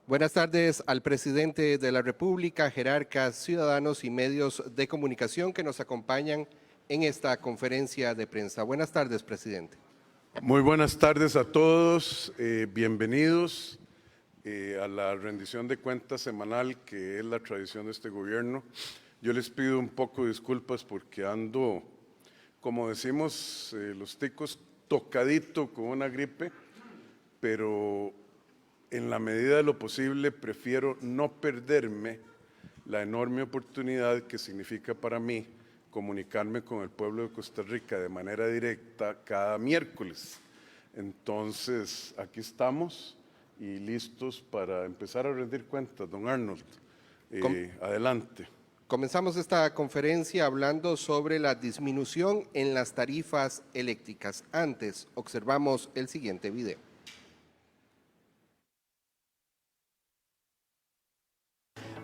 Buenas tardes al presidente de la República, jerarcas, ciudadanos y medios de comunicación que nos acompañan en esta conferencia de prensa. Buenas tardes, presidente. Muy buenas tardes a todos, bienvenidos a la rendición de cuentas semanal que es la tradición de este gobierno. Yo les pido un poco de disculpas porque ando, como decimos los ticos, tocadito con una gripe, pero en la medida de lo posible prefiero no perderme la enorme oportunidad que significa para mí comunicarme con el pueblo de Costa Rica de manera directa cada miércoles. Entonces, aquí estamos y listos para empezar a rendir cuentas. Don Arnold, adelante. Comenzamos esta conferencia hablando sobre la disminución en las tarifas eléctricas. Antes, observamos el siguiente video.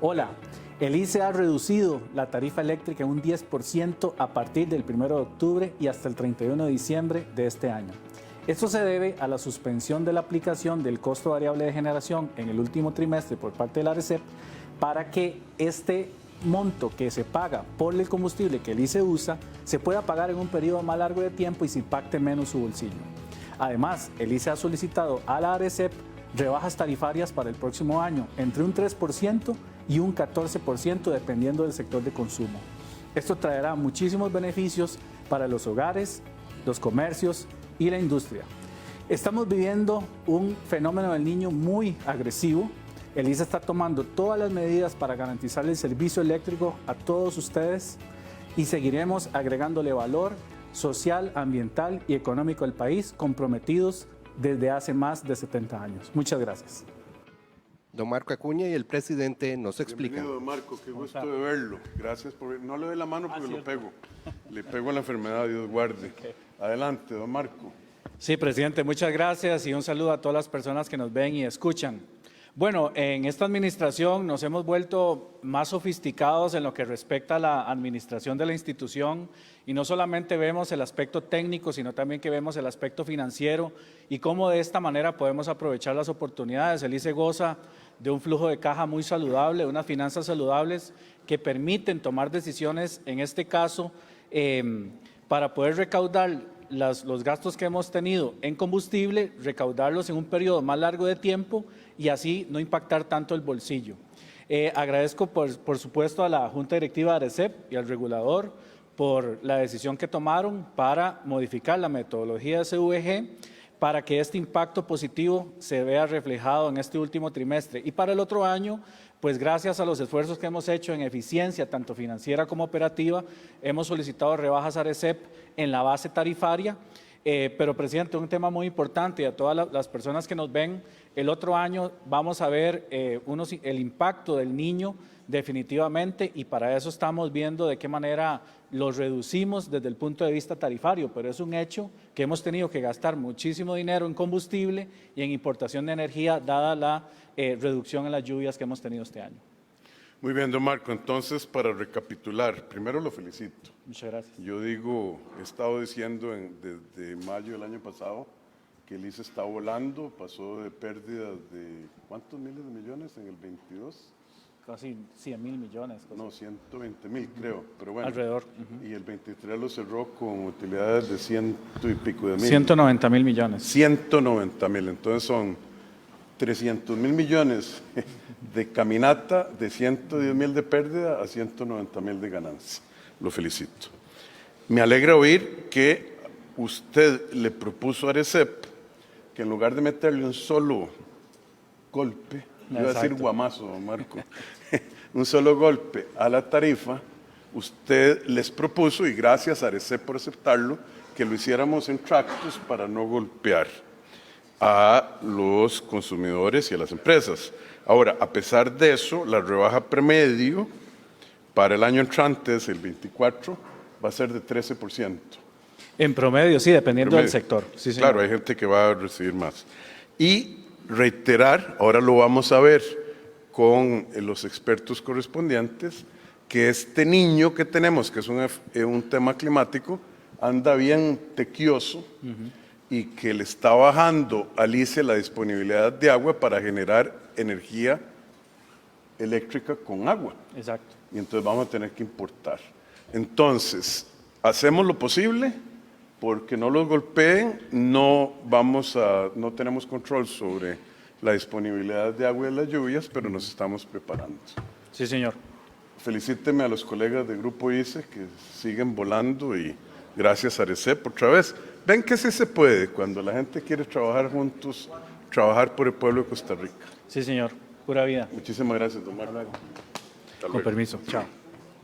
Hola, el ICE ha reducido la tarifa eléctrica en un 10% a partir del 1 de octubre y hasta el 31 de diciembre de este año. Esto se debe a la suspensión de la aplicación del costo variable de generación en el último trimestre por parte de la ARECEP para que este monto que se paga por el combustible que el ICE usa se pueda pagar en un periodo más largo de tiempo y se impacte menos su bolsillo. Además, el ICE ha solicitado a la ARECEP rebajas tarifarias para el próximo año entre un 3% y un 14% dependiendo del sector de consumo. Esto traerá muchísimos beneficios para los hogares, los comercios y la industria. Estamos viviendo un fenómeno del Niño muy agresivo. El ICE está tomando todas las medidas para garantizar el servicio eléctrico a todos ustedes y seguiremos agregándole valor social, ambiental y económico al país, comprometidos desde hace más de 70 años. Muchas gracias. Don Marco Acuña y el presidente nos explican. Bienvenido, don Marco, qué gusto de verlo. Gracias por no le dé la mano porque lo pego. Le pego a la enfermedad, Dios guarde. Okay. Adelante, don Marco. Sí, presidente, muchas gracias y un saludo a todas las personas que nos ven y escuchan. Bueno, en esta administración nos hemos vuelto más sofisticados en lo que respecta a la administración de la institución y no solamente vemos el aspecto técnico, sino también que vemos el aspecto financiero y cómo de esta manera podemos aprovechar las oportunidades. El ICE goza de un flujo de caja muy saludable, unas finanzas saludables que permiten tomar decisiones, en este caso, para poder recaudar los gastos que hemos tenido en combustible, recaudarlos en un periodo más largo de tiempo y así no impactar tanto el bolsillo. Agradezco por supuesto a la Junta Directiva de ARECEP y al regulador por la decisión que tomaron para modificar la metodología de CVG para que este impacto positivo se vea reflejado en este último trimestre. Y para el otro año, pues gracias a los esfuerzos que hemos hecho en eficiencia, tanto financiera como operativa, hemos solicitado rebajas a ARECEP en la base tarifaria. Pero, presidente, un tema muy importante y a todas las personas que nos ven, el otro año vamos a ver el impacto del Niño definitivamente y para eso estamos viendo de qué manera lo reducimos desde el punto de vista tarifario, pero es un hecho que hemos tenido que gastar muchísimo dinero en combustible y en importación de energía dada la reducción en las lluvias que hemos tenido este año. Muy bien, don Marco. Entonces, para recapitular, primero lo felicito. Muchas gracias. Yo he estado diciendo desde mayo del año pasado que el ICE está volando, pasó de pérdidas de ¿cuántos miles de millones en el 22? Casi 100 mil millones. No, 120 mil creo, pero bueno. Alrededor. Y el 23 lo cerró con utilidades de 100 y pico de mil. 190 mil millones. 190 mil, entonces son 300 mil millones de caminata, de 110 mil de pérdida a 190 mil de ganancia. Lo felicito. Me alegra oír que usted le propuso a ARECEP que en lugar de meterle un solo golpe, iba a decir guamazo, don Marco, un solo golpe a la tarifa, usted les propuso, y gracias a ARECEP por aceptarlo, que lo hiciéramos en tractos para no golpear a los consumidores y a las empresas. Ahora, a pesar de eso, la rebaja promedio para el año entrante, el 24, va a ser de 13%. En promedio, sí, dependiendo del sector. Sí, claro, hay gente que va a recibir más. Y reiterar, ahora lo vamos a ver con los expertos correspondientes, que este Niño que tenemos, que es un tema climático, anda bien tequioso, y que le está bajando al ICE la disponibilidad de agua para generar energía eléctrica con agua. Exacto. Y entonces vamos a tener que importar. Entonces, hacemos lo posible porque no los golpeen, no tenemos control sobre la disponibilidad de agua y las lluvias, pero nos estamos preparando. Sí, señor. Felicíteme a los colegas del Grupo ICE que siguen volando y gracias a ARECEP otra vez. Ven que sí se puede, cuando la gente quiere trabajar juntos, trabajar por el pueblo de Costa Rica. Sí, señor. Pura vida. Muchísimas gracias, don Mario. Con permiso. Chao.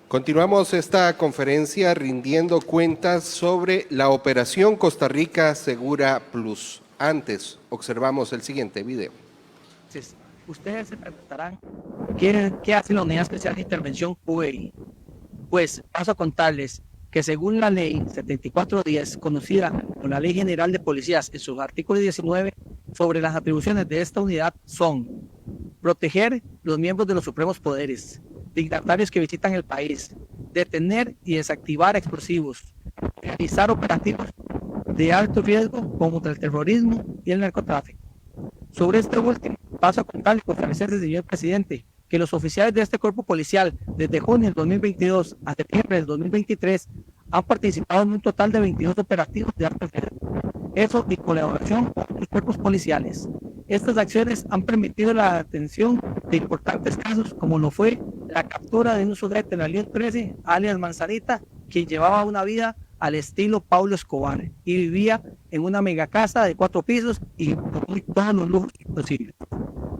Continuamos esta conferencia rindiendo cuentas sobre la operación Costa Rica Segura Plus. Antes, observamos el siguiente video. Ustedes se preguntarán, ¿qué hace la Unidad Especial de Intervención UEI? Pues paso a contarles que según la ley 7410, conocida como la Ley General de Policías en su artículo 19, sobre las atribuciones de esta unidad son proteger los miembros de los supremos poderes, dignatarios que visitan el país, detener y desactivar explosivos, realizar operativos de alto riesgo contra el terrorismo y el narcotráfico. Sobre este último, paso a contarles con establecer, señor presidente, que los oficiales de este cuerpo policial, desde junio del 2022 a septiembre del 2023, han participado en un total de 22 operativos de alto riesgo. Eso y colaboración con los cuerpos policiales. Estas acciones han permitido la atención de importantes casos, como lo fue la captura de un sujeto en la Línea 13, alias Manzanita, quien llevaba una vida al estilo Pablo Escobar y vivía en una mega casa de 4 pisos y con todos los lujos posibles.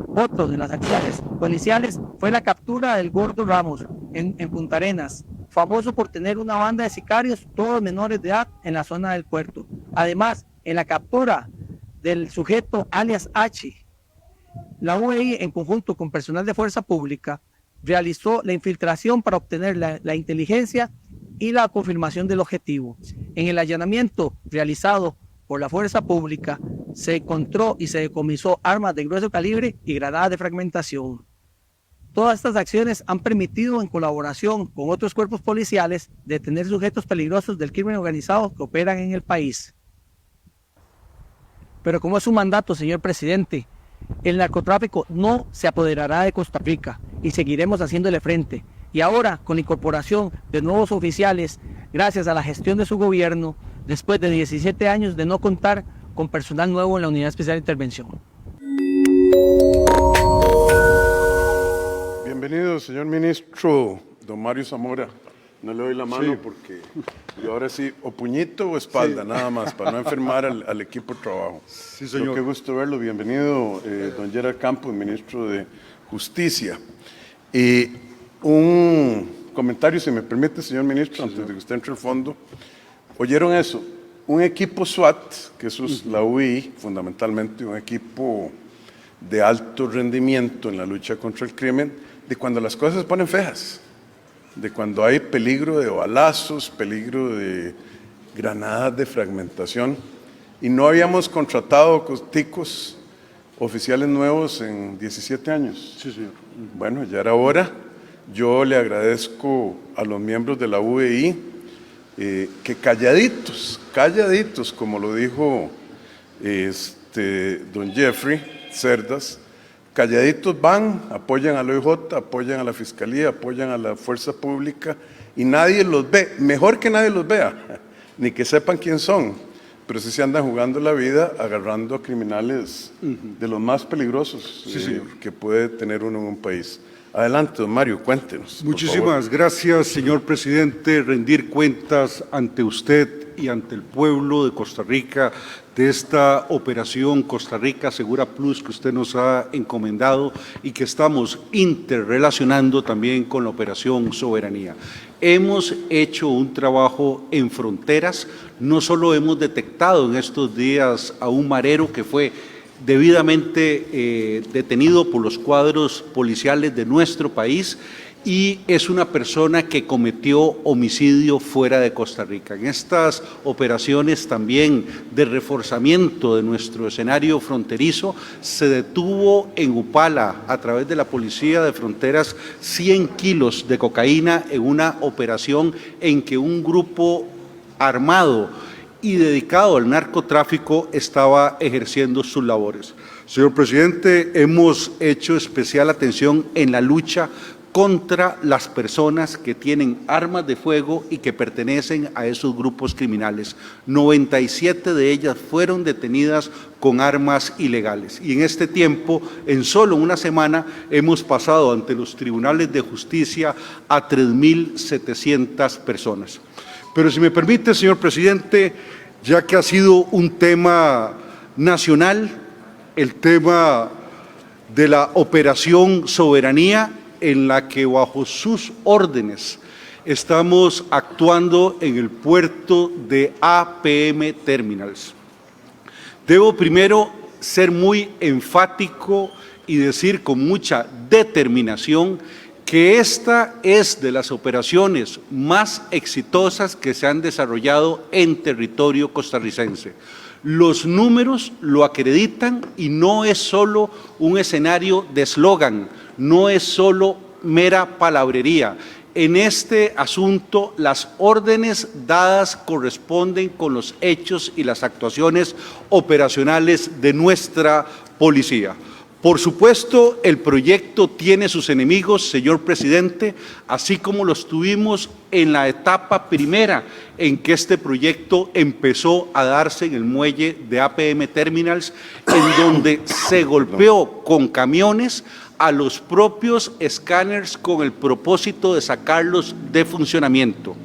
Otro de las acciones policiales fue la captura del Gordo Ramos en Punta Arenas, famoso por tener una banda de sicarios, todos menores de edad, en la zona del puerto. Además, en la captura del sujeto alias H, la UEI, en conjunto con personal de Fuerza Pública, realizó la infiltración para obtener la inteligencia y la confirmación del objetivo. En el allanamiento realizado por la Fuerza Pública, se encontró y se decomisó armas de grueso calibre y granadas de fragmentación. Todas estas acciones han permitido, en colaboración con otros cuerpos policiales, detener sujetos peligrosos del crimen organizado que operan en el país. Pero como es un mandato, señor presidente, el narcotráfico no se apoderará de Costa Rica y seguiremos haciéndole frente. Y ahora, con la incorporación de nuevos oficiales, gracias a la gestión de su gobierno, después de 17 años de no contar con personal nuevo en la Unidad Especial de Intervención. Bienvenido, señor ministro, don Mario Zamora. No le doy la mano porque yo ahora sí, o puñito o espalda, nada más, para no enfermar al equipo de trabajo. Sí, señor. Qué gusto verlo. Bienvenido, don Gerard Campos, ministro de Justicia. Un comentario, si me permite, señor ministro, antes de que usted entre al fondo. ¿Oyeron eso? Un equipo SWAT, que eso es la UI, fundamentalmente un equipo de alto rendimiento en la lucha contra el crimen, de cuando las cosas se ponen feas, de cuando hay peligro de balazos, peligro de granadas de fragmentación, y no habíamos contratado ticos oficiales nuevos en 17 años. Sí, señor. Bueno, ya era hora. Yo le agradezco a los miembros de la UEI que calladitos, como lo dijo don Jeffrey Cerdas, calladitos van, apoyan al OIJ, apoyan a la Fiscalía, apoyan a la Fuerza Pública y nadie los ve, mejor que nadie los vea, ni que sepan quién son, pero sí se andan jugando la vida agarrando a criminales de los más peligrosos que puede tener uno en un país. Adelante, don Mario, cuéntenos. Muchísimas gracias, señor presidente. Rendir cuentas ante usted y ante el pueblo de Costa Rica de esta operación Costa Rica Segura Plus que usted nos ha encomendado y que estamos interrelacionando también con la operación Soberanía. Hemos hecho un trabajo en fronteras, no solo hemos detectado en estos días a un marero que fue debidamente detenido por los cuadros policiales de nuestro país y es una persona que cometió homicidio fuera de Costa Rica. En estas operaciones también de reforzamiento de nuestro escenario fronterizo se detuvo en Upala a través de la Policía de Fronteras 100 kilos de cocaína en una operación en que un grupo armado y dedicado al narcotráfico estaba ejerciendo sus labores. Señor presidente, hemos hecho especial atención en la lucha contra las personas que tienen armas de fuego y que pertenecen a esos grupos criminales. 97 de ellas fueron detenidas con armas ilegales. Y en este tiempo, en solo una semana, hemos pasado ante los tribunales de justicia a 3.700 personas. Pero si me permite, señor presidente, ya que ha sido un tema nacional, el tema de la Operación Soberanía, en la que bajo sus órdenes estamos actuando en el puerto de APM Terminals. Debo primero ser muy enfático y decir con mucha determinación que esta es de las operaciones más exitosas que se han desarrollado en territorio costarricense. Los números lo acreditan y no es solo un escenario de eslogan, no es solo mera palabrería. En este asunto, las órdenes dadas corresponden con los hechos y las actuaciones operacionales de nuestra policía. Por supuesto, el proyecto tiene sus enemigos, señor presidente, así como los tuvimos en la etapa primera en que este proyecto empezó a darse en el muelle de APM Terminals, en donde se golpeó con camiones a los propios escáneres con el propósito de sacarlos de funcionamiento.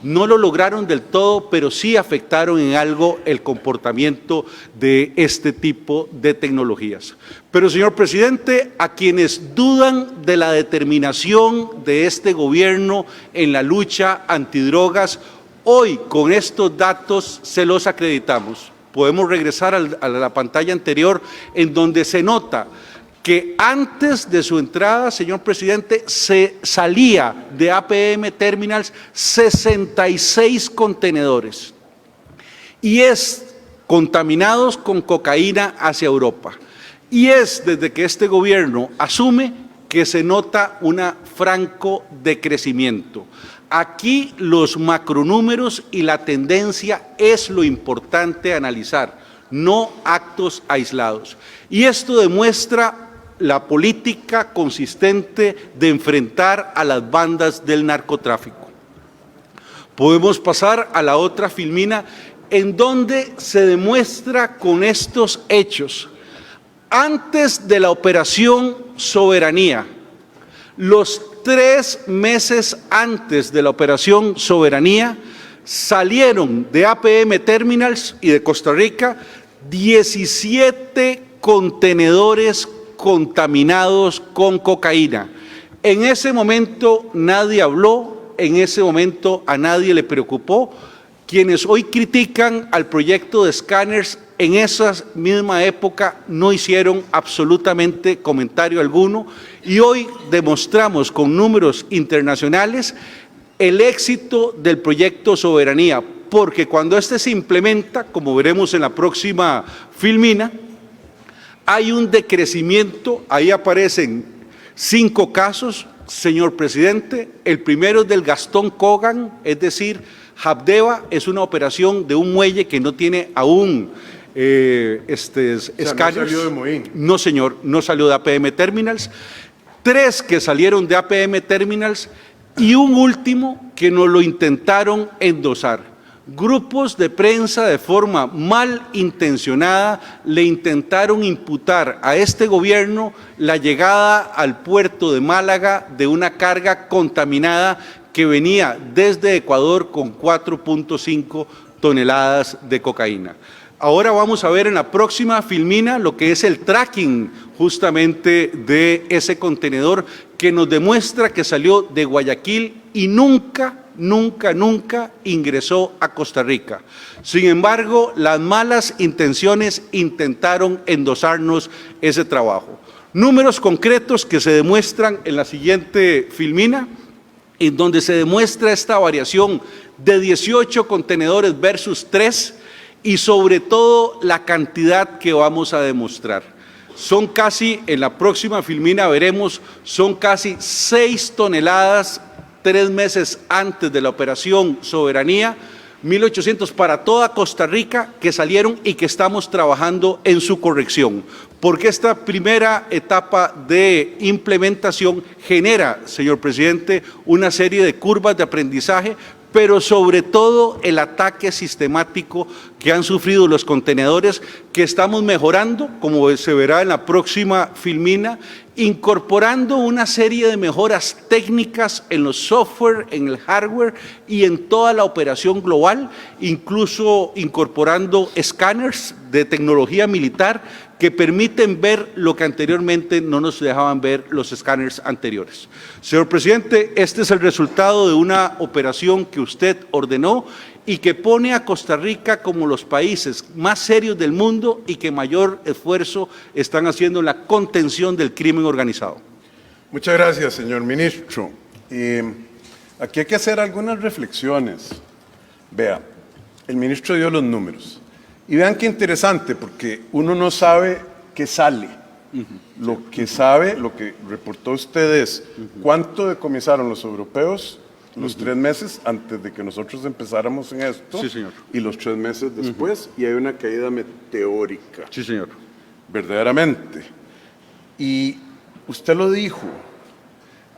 No lo lograron del todo, pero sí afectaron en algo el comportamiento de este tipo de tecnologías. Pero, señor presidente, a quienes dudan de la determinación de este gobierno en la lucha antidrogas, hoy con estos datos se los acreditamos. Podemos regresar a la pantalla anterior, en donde se nota que antes de su entrada, señor presidente, se salía de APM Terminals 66 contenedores y es contaminados con cocaína hacia Europa. Y es desde que este gobierno asume que se nota un franco decrecimiento. Aquí los macronúmeros y la tendencia es lo importante a analizar, no actos aislados. Y esto demuestra la política consistente de enfrentar a las bandas del narcotráfico. Podemos pasar a la otra filmina, en donde se demuestra con estos hechos. Antes de la Operación Soberanía, los 3 meses antes de la Operación Soberanía, salieron de APM Terminals y de Costa Rica 17 contenedores contaminados con cocaína. En ese momento nadie habló, en ese momento a nadie le preocupó. Quienes hoy critican al proyecto de escáneres en esa misma época no hicieron absolutamente comentario alguno y hoy demostramos con números internacionales el éxito del proyecto Soberanía, porque cuando este se implementa, como veremos en la próxima filmina, hay un decrecimiento. Ahí aparecen 5 casos, señor presidente. El primero es del Gastón Kogan, es decir, Habdeba es una operación de un muelle que no tiene aún escáneres. ¿No salió de Moín? No, señor, no salió de APM Terminals. 3 que salieron de APM Terminals y un último que nos lo intentaron endosar. Grupos de prensa de forma malintencionada le intentaron imputar a este gobierno la llegada al puerto de Málaga de una carga contaminada que venía desde Ecuador con 4.5 toneladas de cocaína. Ahora vamos a ver en la próxima filmina lo que es el tracking justamente de ese contenedor que nos demuestra que salió de Guayaquil y nunca ingresó a Costa Rica. Sin embargo, las malas intenciones intentaron endosarnos ese trabajo. Números concretos que se demuestran en la siguiente filmina, en donde se demuestra esta variación de 18 contenedores versus 3 y sobre todo la cantidad que vamos a demostrar. Son casi, en la próxima filmina veremos, son casi 6 toneladas 3 meses antes de la Operación Soberanía, 1.800 para toda Costa Rica que salieron y que estamos trabajando en su corrección. Porque esta primera etapa de implementación genera, señor presidente, una serie de curvas de aprendizaje, pero sobre todo el ataque sistemático que han sufrido los contenedores, que estamos mejorando, como se verá en la próxima filmina, incorporando una serie de mejoras técnicas en los software, en el hardware y en toda la operación global, incluso incorporando escáneres de tecnología militar que permiten ver lo que anteriormente no nos dejaban ver los escáneres anteriores. Señor presidente, este es el resultado de una operación que usted ordenó y que pone a Costa Rica como los países más serios del mundo y que mayor esfuerzo están haciendo en la contención del crimen organizado. Muchas gracias, señor ministro. Aquí hay que hacer algunas reflexiones. Vea, el ministro dio los números. Y vean qué interesante, porque uno no sabe qué sale. Lo que sabe, lo que reportó usted es cuánto decomisaron los europeos los 3 meses antes de que nosotros empezáramos en esto. Sí, señor. Y los 3 meses después, y hay una caída meteórica. Sí, señor. Verdaderamente. Y usted lo dijo,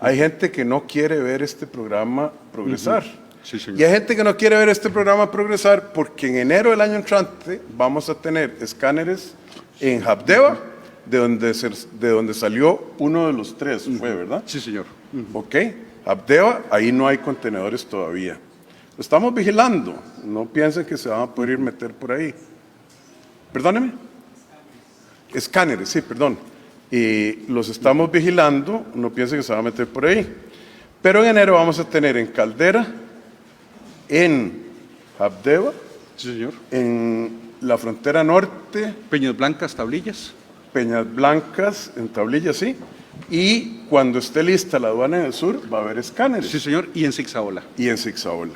hay gente que no quiere ver este programa progresar. Sí, señor. Y hay gente que no quiere ver este programa progresar porque en enero del año entrante vamos a tener escáneres en Habdeba, de donde salió uno de los 3, fue, ¿verdad? Sí, señor. Ok, Habdeba, ahí no hay contenedores todavía. Lo estamos vigilando, no piensen que se van a poder meter por ahí. Perdóneme. Escáneres, sí, perdón. Y los estamos vigilando, no piensen que se van a meter por ahí. Pero en enero vamos a tener en Caldera, en Habdeba, Sí, señor. en la frontera norte, Peñas Blancas, Tablillas. Peñas Blancas, en Tablillas, sí. Y cuando esté lista la aduana del sur, va a haber escáneres. Sí, señor. Y en Zigzaola. Y en Zigzaola.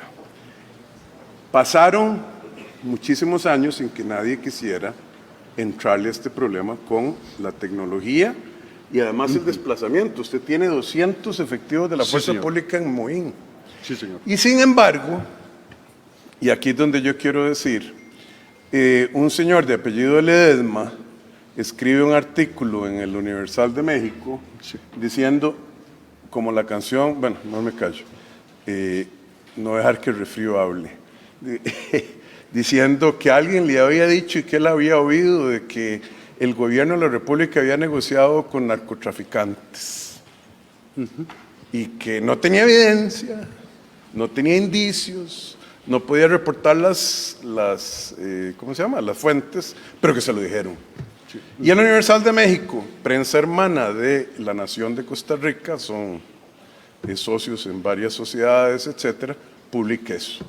Pasaron muchísimos años sin que nadie quisiera entrarle a este problema con la tecnología y además el desplazamiento. Usted tiene 200 efectivos de la Sí, Fuerza señor. Pública en Moín. Sí, señor. Y sin embargo, y aquí es donde yo quiero decir, un señor de apellido Ledesma escribe un artículo en el Universal de México diciendo, como la canción, bueno, no me callo, no dejar que el refrío hable, diciendo que alguien le había dicho y que él había oído de que el gobierno de la República había negociado con narcotraficantes y que no tenía evidencia, no tenía indicios, no podía reportar ¿cómo se llama? Las fuentes, pero que se lo dijeron. Y el Universal de México, prensa hermana de La Nación de Costa Rica, son socios en varias sociedades, etcétera, publica eso,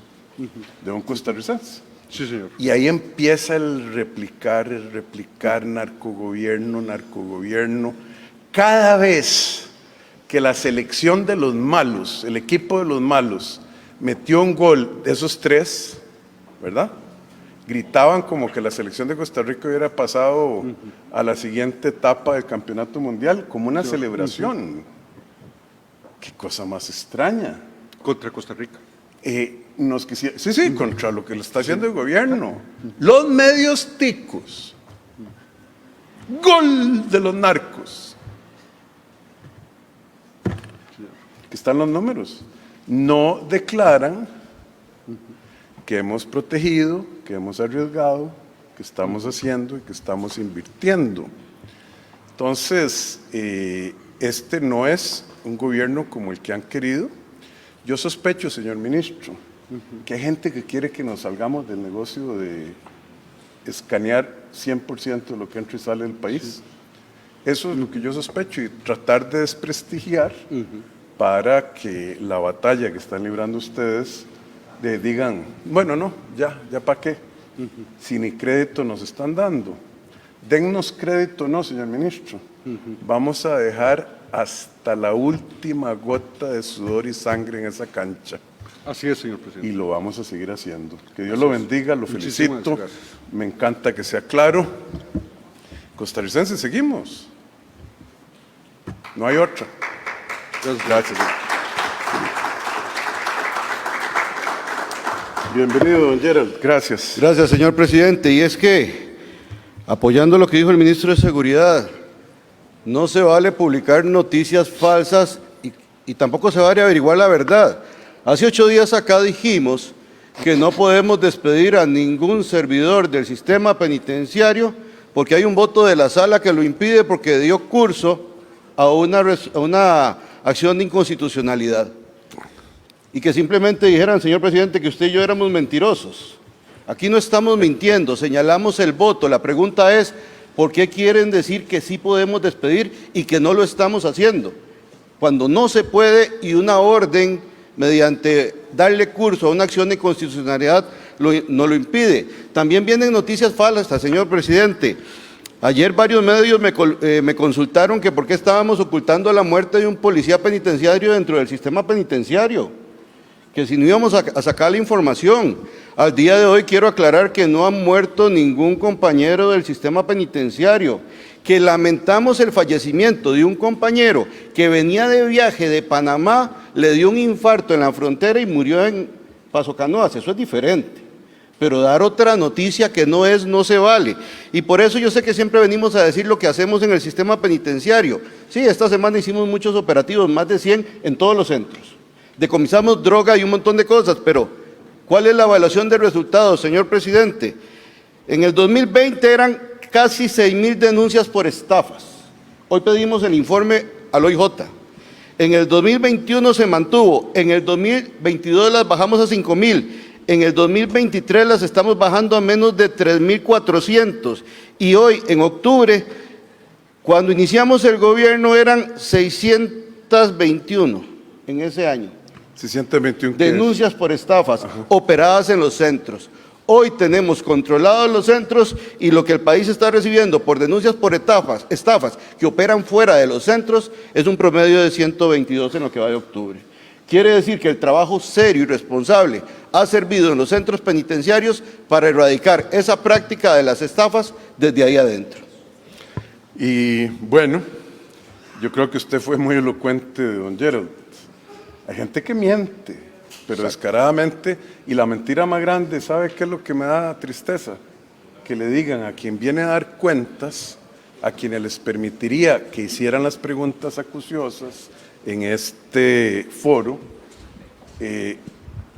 de un costarricense. Sí, señor. Y ahí empieza el replicar, narcogobierno. Cada vez que la selección de los malos, el equipo de los malos, metió un gol de esos 3, ¿verdad? Gritaban como que la selección de Costa Rica hubiera pasado a la siguiente etapa del campeonato mundial, como una celebración. Qué cosa más extraña. Contra Costa Rica. Sí, contra lo que le está haciendo el gobierno. Los medios ticos. Gol de los narcos. Aquí están los números. No declaran que hemos protegido, que hemos arriesgado, que estamos haciendo y que estamos invirtiendo. Entonces, este no es un gobierno como el que han querido. Yo sospecho, señor ministro, que hay gente que quiere que nos salgamos del negocio de escanear 100% de lo que entra y sale del país. Eso es lo que yo sospecho y tratar de desprestigiar para que la batalla que están librando ustedes digan, bueno, no, ya para qué, si ni crédito nos están dando. Dennos crédito, no, señor ministro. Vamos a dejar hasta la última gota de sudor y sangre en esa cancha. Así es, señor presidente. Y lo vamos a seguir haciendo. Que Dios lo bendiga, lo Muchísimas felicito. gracias. Me encanta que sea claro. Costarricenses, seguimos. No hay otra. Gracias. Bienvenido, don Gerald. Gracias. Gracias, señor presidente. Y es que, apoyando lo que dijo el ministro de Seguridad, no se vale publicar noticias falsas y tampoco se vale averiguar la verdad. Hace 8 días acá dijimos que no podemos despedir a ningún servidor del sistema penitenciario porque hay un voto de la sala que lo impide porque dio curso a una acción de inconstitucionalidad. Y que simplemente dijeran, señor presidente, que usted y yo éramos mentirosos. Aquí no estamos mintiendo, señalamos el voto. La pregunta es, ¿por qué quieren decir que sí podemos despedir y que no lo estamos haciendo? Cuando no se puede y una orden mediante darle curso a una acción de inconstitucionalidad no lo impide. También vienen noticias falsas, señor presidente. Ayer varios medios me consultaron que por qué estábamos ocultando la muerte de un policía penitenciario dentro del sistema penitenciario, que si no íbamos a sacar la información. Al día de hoy quiero aclarar que no ha muerto ningún compañero del sistema penitenciario, que lamentamos el fallecimiento de un compañero que venía de viaje de Panamá, le dio un infarto en la frontera y murió en Paso Canoas. Eso es diferente. Pero dar otra noticia que no es, no se vale. Y por eso yo sé que siempre venimos a decir lo que hacemos en el sistema penitenciario. Sí, esta semana hicimos muchos operativos, más de 100 en todos los centros. Decomisamos droga y un montón de cosas, pero ¿cuál es la evaluación de resultados, señor presidente? En el 2020 eran casi 6.000 denuncias por estafas. Hoy pedimos el informe al OIJ. En el 2021 se mantuvo, en el 2022 las bajamos a 5.000, en el 2023 las estamos bajando a menos de 3.400 y hoy, en octubre, cuando iniciamos el gobierno eran 621 en ese año. 621 denuncias por estafas operadas en los centros. Hoy tenemos controlados los centros y lo que el país está recibiendo por denuncias por estafas que operan fuera de los centros es un promedio de 122 en lo que va de octubre. Quiere decir que el trabajo serio y responsable ha servido en los centros penitenciarios para erradicar esa práctica de las estafas desde ahí adentro. Y bueno, yo creo que usted fue muy elocuente, don Gerald. Hay gente que miente, pero descaradamente, y la mentira más grande, ¿sabe qué es lo que me da tristeza? Que le digan a quien viene a dar cuentas, a quienes les permitiría que hicieran las preguntas acuciosas en este foro,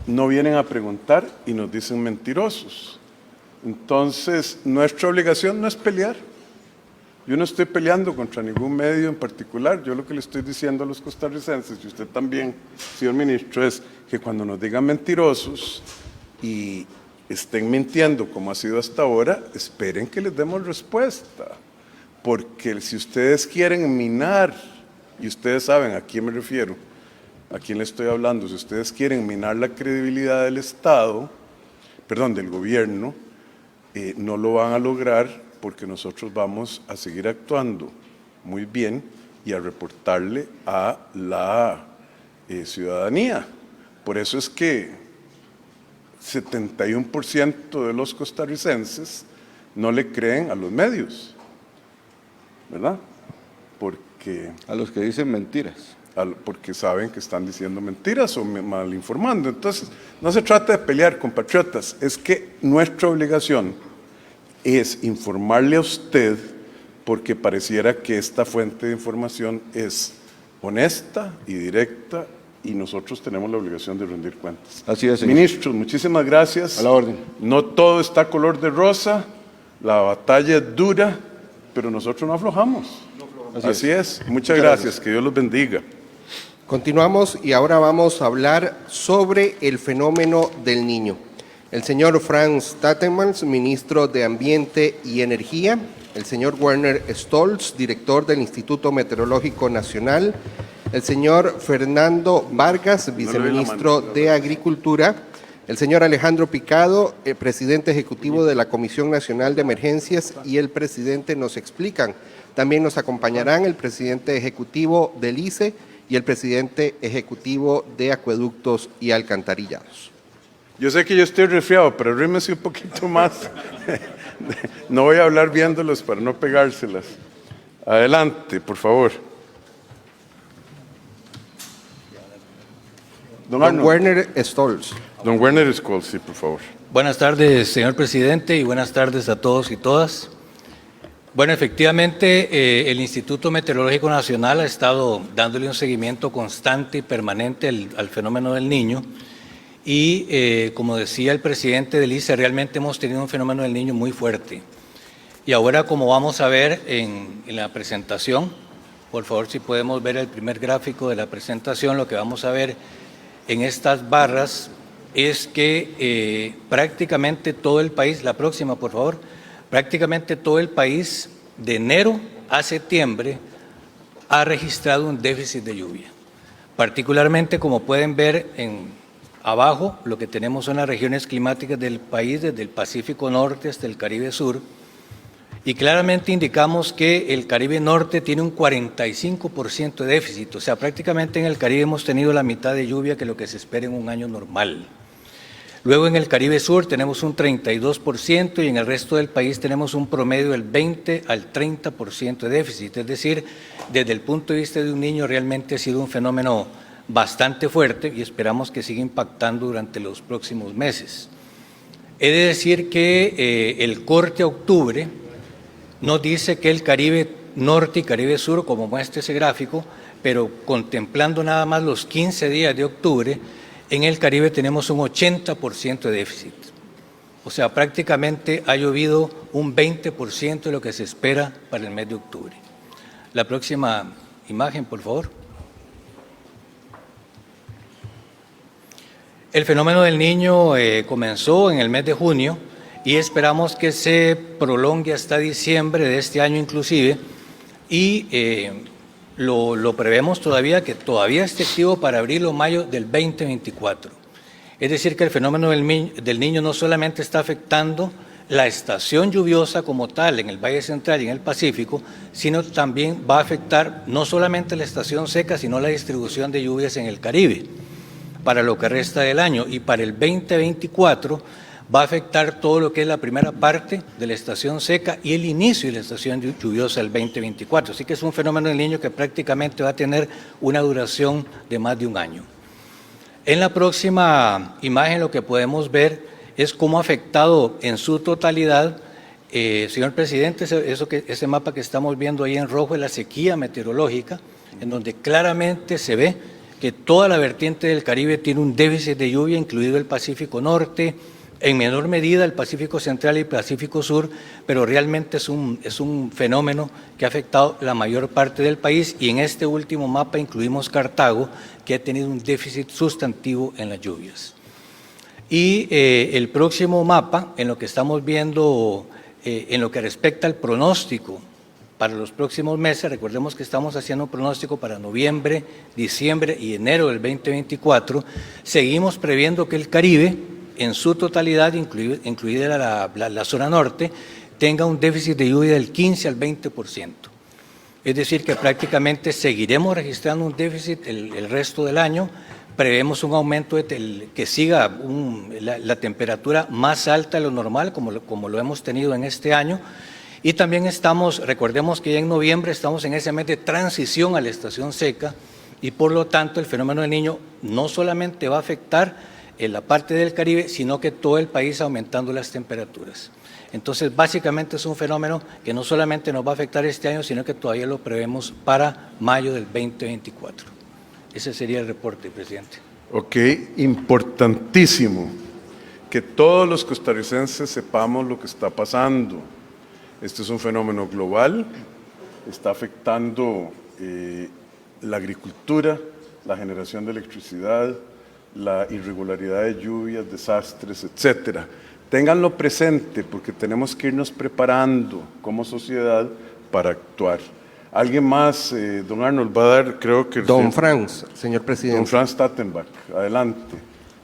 no vienen a preguntar y nos dicen mentirosos. Entonces, nuestra obligación no es pelear. Yo no estoy peleando contra ningún medio en particular. Yo lo que le estoy diciendo a los costarricenses, y usted también, señor ministro, es que cuando nos digan mentirosos y estén mintiendo como ha sido hasta ahora, esperen que les demos respuesta. Porque si ustedes quieren minar, y ustedes saben a quién me refiero, a quién le estoy hablando, si ustedes quieren minar la credibilidad del Estado, perdón, del gobierno, no lo van a lograr, porque nosotros vamos a seguir actuando muy bien y a reportarle a la ciudadanía. Por eso es que 71% de los costarricenses no le creen a los medios, ¿verdad? Porque A los que dicen mentiras. porque saben que están diciendo mentiras o mal informando. Entonces, no se trata de pelear, compatriotas, es que nuestra obligación es informarle a usted, porque pareciera que esta fuente de información es honesta y directa y nosotros tenemos la obligación de rendir cuentas. Así es, señor. Ministros, muchísimas gracias. A la orden. No todo está color de rosa, la batalla es dura, pero nosotros no aflojamos. Así es. Muchas gracias, que Dios los bendiga. Continuamos y ahora vamos a hablar sobre el fenómeno del Niño. El señor Franz Tattemans, ministro de Ambiente y Energía, el señor Werner Stolz, director del Instituto Meteorológico Nacional, el señor Fernando Vargas, viceministro de Agricultura, el señor Alejandro Picado, presidente ejecutivo de la Comisión Nacional de Emergencias, y el presidente nos explican. También nos acompañarán el presidente ejecutivo del ICE y el presidente ejecutivo de Acueductos y Alcantarillados. Yo sé que yo estoy resfriado, pero rímese un poquito más. No voy a hablar viéndolos para no pegárselas. Adelante, por favor. Don Don Arnold. Werner Stolz. Don Werner Escol, sí, por favor. Buenas tardes, señor presidente, y buenas tardes a todos y todas. Bueno, efectivamente, el Instituto Meteorológico Nacional ha estado dándole un seguimiento constante y permanente al fenómeno del Niño. Y como decía el presidente del ICE, realmente hemos tenido un fenómeno del Niño muy fuerte. Y ahora, como vamos a ver en la presentación, por favor, si podemos ver el primer gráfico de la presentación, lo que vamos a ver en estas barras es que prácticamente todo el país, la próxima por favor, prácticamente todo el país de enero a septiembre ha registrado un déficit de lluvia. Particularmente, como pueden ver abajo, lo que tenemos son las regiones climáticas del país, desde el Pacífico Norte hasta el Caribe Sur, y claramente indicamos que el Caribe Norte tiene un 45% de déficit, o sea, prácticamente en el Caribe hemos tenido la mitad de lluvia que lo que se espera en un año normal. Luego en el Caribe Sur tenemos un 32% y en el resto del país tenemos un promedio del 20 al 30% de déficit. Es decir, desde el punto de vista de un niño realmente ha sido un fenómeno bastante fuerte y esperamos que siga impactando durante los próximos meses. He de decir que el corte a octubre nos dice que el Caribe Norte y Caribe Sur, como muestra ese gráfico, pero contemplando nada más los 15 días de octubre, en el Caribe tenemos un 80% de déficit. O sea, prácticamente ha llovido un 20% de lo que se espera para el mes de octubre. La próxima imagen, por favor. El fenómeno del Niño comenzó en el mes de junio y esperamos que se prolongue hasta diciembre de este año inclusive, y lo prevemos todavía que todavía esté activo para abril o mayo del 2024. Es decir, que el fenómeno del Niño no solamente está afectando la estación lluviosa como tal en el Valle Central y en el Pacífico, sino también va a afectar no solamente la estación seca, sino la distribución de lluvias en el Caribe para lo que resta del año, y para el 2024 va a afectar todo lo que es la primera parte de la estación seca y el inicio de la estación lluviosa del 2024. Así que es un fenómeno del Niño que prácticamente va a tener una duración de más de un año. En la próxima imagen lo que podemos ver es cómo ha afectado en su totalidad, señor presidente, ese mapa que estamos viendo ahí en rojo es la sequía meteorológica, en donde claramente se ve que toda la vertiente del Caribe tiene un déficit de lluvia, incluido el Pacífico Norte, en menor medida el Pacífico Central y el Pacífico Sur, pero realmente es un fenómeno que ha afectado la mayor parte del país, y en este último mapa incluimos Cartago, que ha tenido un déficit sustantivo en las lluvias. Y el próximo mapa, en lo que estamos viendo, en lo que respecta al pronóstico para los próximos meses, recordemos que estamos haciendo un pronóstico para noviembre, diciembre y enero del 2024, seguimos previendo que el Caribe, en su totalidad, incluida la zona norte, tenga un déficit de lluvia del 15 al 20%. Es decir, que prácticamente seguiremos registrando un déficit el resto del año. Prevemos un aumento que siga la temperatura más alta de lo normal, como lo hemos tenido en este año. Y también recordemos que ya en noviembre estamos en ese mes de transición a la estación seca, y por lo tanto el fenómeno del Niño no solamente va a afectar en la parte del Caribe, sino que todo el país aumentando las temperaturas. Entonces, básicamente es un fenómeno que no solamente nos va a afectar este año, sino que todavía lo prevemos para mayo del 2024. Ese sería el reporte, presidente. Ok, importantísimo que todos los costarricenses sepamos lo que está pasando. Este es un fenómeno global, está afectando la agricultura, la generación de electricidad, la irregularidad de lluvias, desastres, etcétera. Ténganlo presente porque tenemos que irnos preparando como sociedad para actuar. ¿Alguien más, don Arnold, va a dar, creo que... Don Franz, señor presidente. Don Franz Tattenbach, adelante.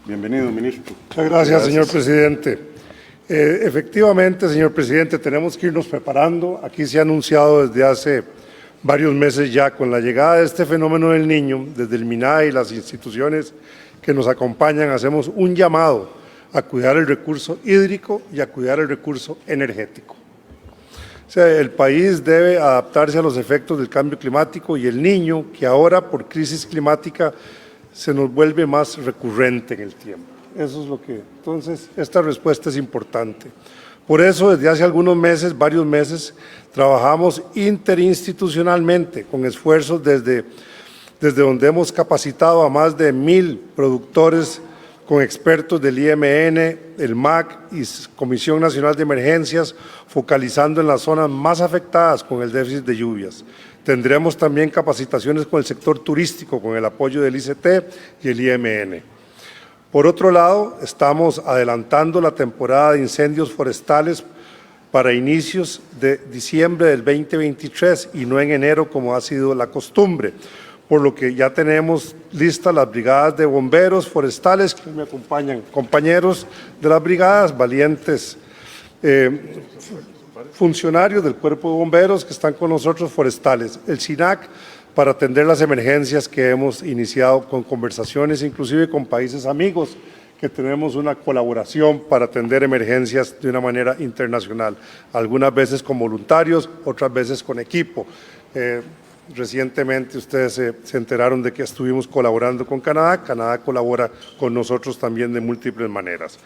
Bienvenido, ministro. Muchas gracias, señor presidente. Efectivamente, señor presidente, tenemos que irnos preparando. Aquí se ha anunciado desde hace varios meses ya, con la llegada de este fenómeno del Niño, desde el MINAE y las instituciones que nos acompañan, hacemos un llamado a cuidar el recurso hídrico y a cuidar el recurso energético. O sea, el país debe adaptarse a los efectos del cambio climático, y el Niño, que ahora por crisis climática se nos vuelve más recurrente en el tiempo. Eso es lo que... Entonces, esta respuesta es importante. Por eso, desde hace algunos meses, varios meses, trabajamos interinstitucionalmente con esfuerzos desde donde hemos capacitado a más de 1,000 productores con expertos del IMN, el MAC y Comisión Nacional de Emergencias, focalizando en las zonas más afectadas con el déficit de lluvias. Tendremos también capacitaciones con el sector turístico, con el apoyo del ICT y el IMN. Por otro lado, estamos adelantando la temporada de incendios forestales para inicios de diciembre del 2023 y no en enero como ha sido la costumbre, por lo que ya tenemos listas las brigadas de bomberos forestales que me acompañan, compañeros de las brigadas, valientes funcionarios del Cuerpo de Bomberos que están con nosotros forestales, el SINAC, para atender las emergencias que hemos iniciado con conversaciones, inclusive con países amigos, que tenemos una colaboración para atender emergencias de una manera internacional, algunas veces con voluntarios, otras veces con equipo. Recientemente ustedes se enteraron de que estuvimos colaborando con Canadá. Canadá colabora con nosotros también de múltiples maneras.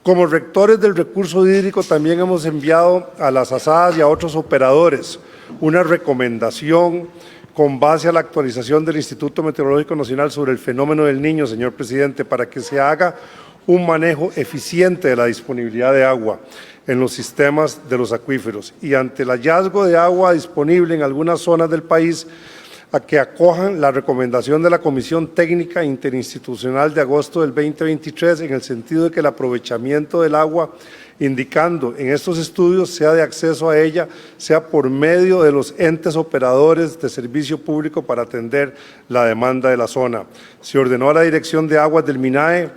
Como rectores del recurso hídrico también hemos enviado a las ASADs y a otros operadores una recomendación con base a la actualización del Instituto Meteorológico Nacional sobre el fenómeno del Niño, señor presidente, para que se haga un manejo eficiente de la disponibilidad de agua en los sistemas de los acuíferos y ante el hallazgo de agua disponible en algunas zonas del país, a que acojan la recomendación de la Comisión Técnica Interinstitucional de agosto del 2023 en el sentido de que el aprovechamiento del agua, indicando en estos estudios, sea de acceso a ella, sea por medio de los entes operadores de servicio público para atender la demanda de la zona. Se ordenó a la Dirección de Aguas del MINAE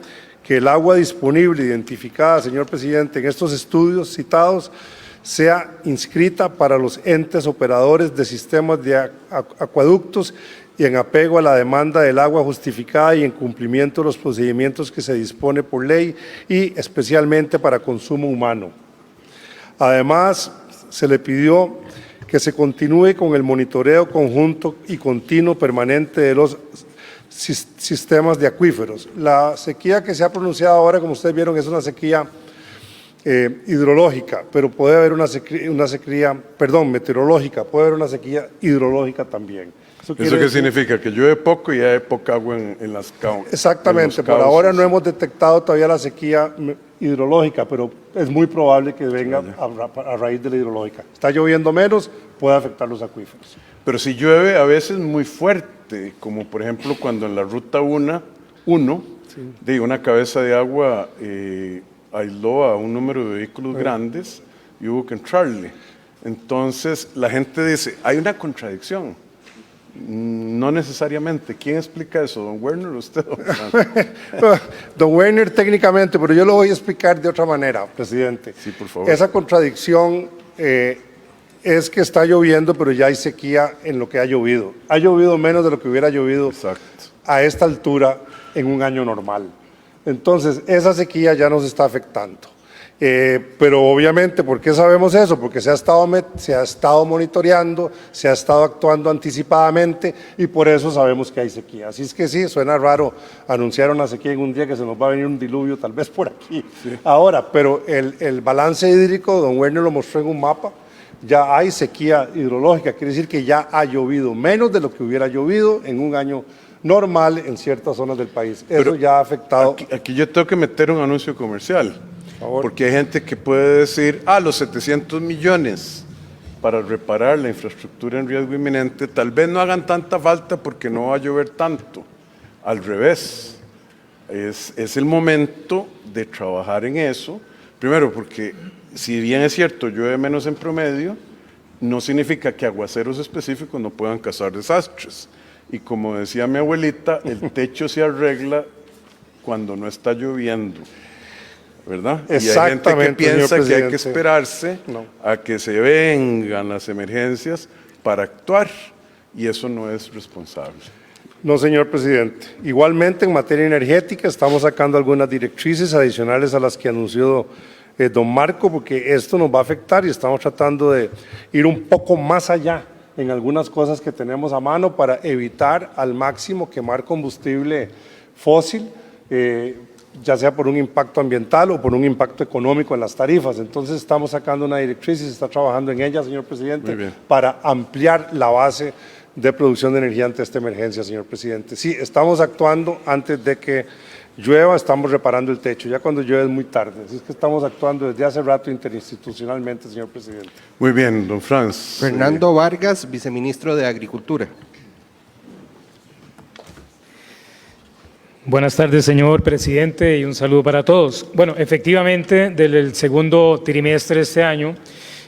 que el agua disponible identificada, señor presidente, en estos estudios citados, sea inscrita para los entes operadores de sistemas de acueductos y en apego a la demanda del agua justificada y en cumplimiento de los procedimientos que se dispone por ley y especialmente para consumo humano. Además, se le pidió que se continúe con el monitoreo conjunto y continuo permanente de los sistemas de acuíferos. La sequía que se ha pronunciado ahora, como ustedes vieron, es una sequía hidrológica, pero puede haber una sequía, meteorológica, puede haber una sequía hidrológica también. ¿Eso qué significa? Que llueve poco y hay poca agua en las cauces. Exactamente, por ahora no hemos detectado todavía la sequía hidrológica, pero es muy probable que venga a raíz de la hidrológica. Está lloviendo menos, puede afectar los acuíferos. Pero si llueve a veces muy fuerte, como por ejemplo cuando en la Ruta 1 de una cabeza de agua aisló a un número de vehículos grandes y hubo que entrarle. Entonces la gente dice, hay una contradicción. No necesariamente. ¿Quién explica eso? ¿Don Werner o usted? Don Werner técnicamente, pero yo lo voy a explicar de otra manera, presidente. Sí, por favor. Esa contradicción es que está lloviendo, pero ya hay sequía en lo que ha llovido. Ha llovido menos de lo que hubiera llovido Exacto. a esta altura en un año normal. Entonces, esa sequía ya nos está afectando. Pero obviamente, ¿por qué sabemos eso? Porque se ha estado monitoreando, se ha estado actuando anticipadamente y por eso sabemos que hay sequía. Así es que sí, suena raro anunciar una sequía en un día que se nos va a venir un diluvio tal vez por aquí. Sí. Ahora, pero el balance hídrico, don Werner lo mostró en un mapa, ya hay sequía hidrológica, quiere decir que ya ha llovido menos de lo que hubiera llovido en un año normal en ciertas zonas del país. Eso ya ha afectado. Aquí yo tengo que meter un anuncio comercial. Porque hay gente que puede decir, los 700 millones para reparar la infraestructura en riesgo inminente tal vez no hagan tanta falta porque no va a llover tanto. Al revés, es el momento de trabajar en eso. Primero, porque si bien es cierto, llueve menos en promedio, no significa que aguaceros específicos no puedan causar desastres. Y como decía mi abuelita, el techo se arregla cuando no está lloviendo. ¿Verdad? Y hay gente que piensa que hay que esperarse a que se vengan las emergencias para actuar y eso no es responsable. No, señor presidente. Igualmente, en materia energética, estamos sacando algunas directrices adicionales a las que anunció don Marco, porque esto nos va a afectar y estamos tratando de ir un poco más allá en algunas cosas que tenemos a mano para evitar al máximo quemar combustible fósil. ya sea por un impacto ambiental o por un impacto económico en las tarifas. Entonces estamos sacando una directriz y se está trabajando en ella, señor presidente, para ampliar la base de producción de energía ante esta emergencia, señor presidente. Sí, estamos actuando antes de que llueva, estamos reparando el techo. Ya cuando llueve es muy tarde. Así es que estamos actuando desde hace rato interinstitucionalmente, señor presidente. Muy bien, don Franz. Fernando Vargas, viceministro de Agricultura. Buenas tardes, señor presidente, y un saludo para todos. Bueno, efectivamente, desde el segundo trimestre de este año,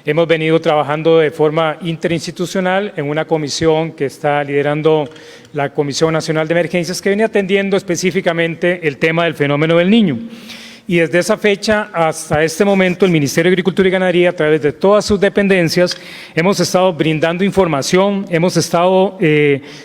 hemos venido trabajando de forma interinstitucional en una comisión que está liderando la Comisión Nacional de Emergencias, que viene atendiendo específicamente el tema del fenómeno del Niño. Y desde esa fecha hasta este momento, el Ministerio de Agricultura y Ganadería, a través de todas sus dependencias, hemos estado brindando información, hemos estado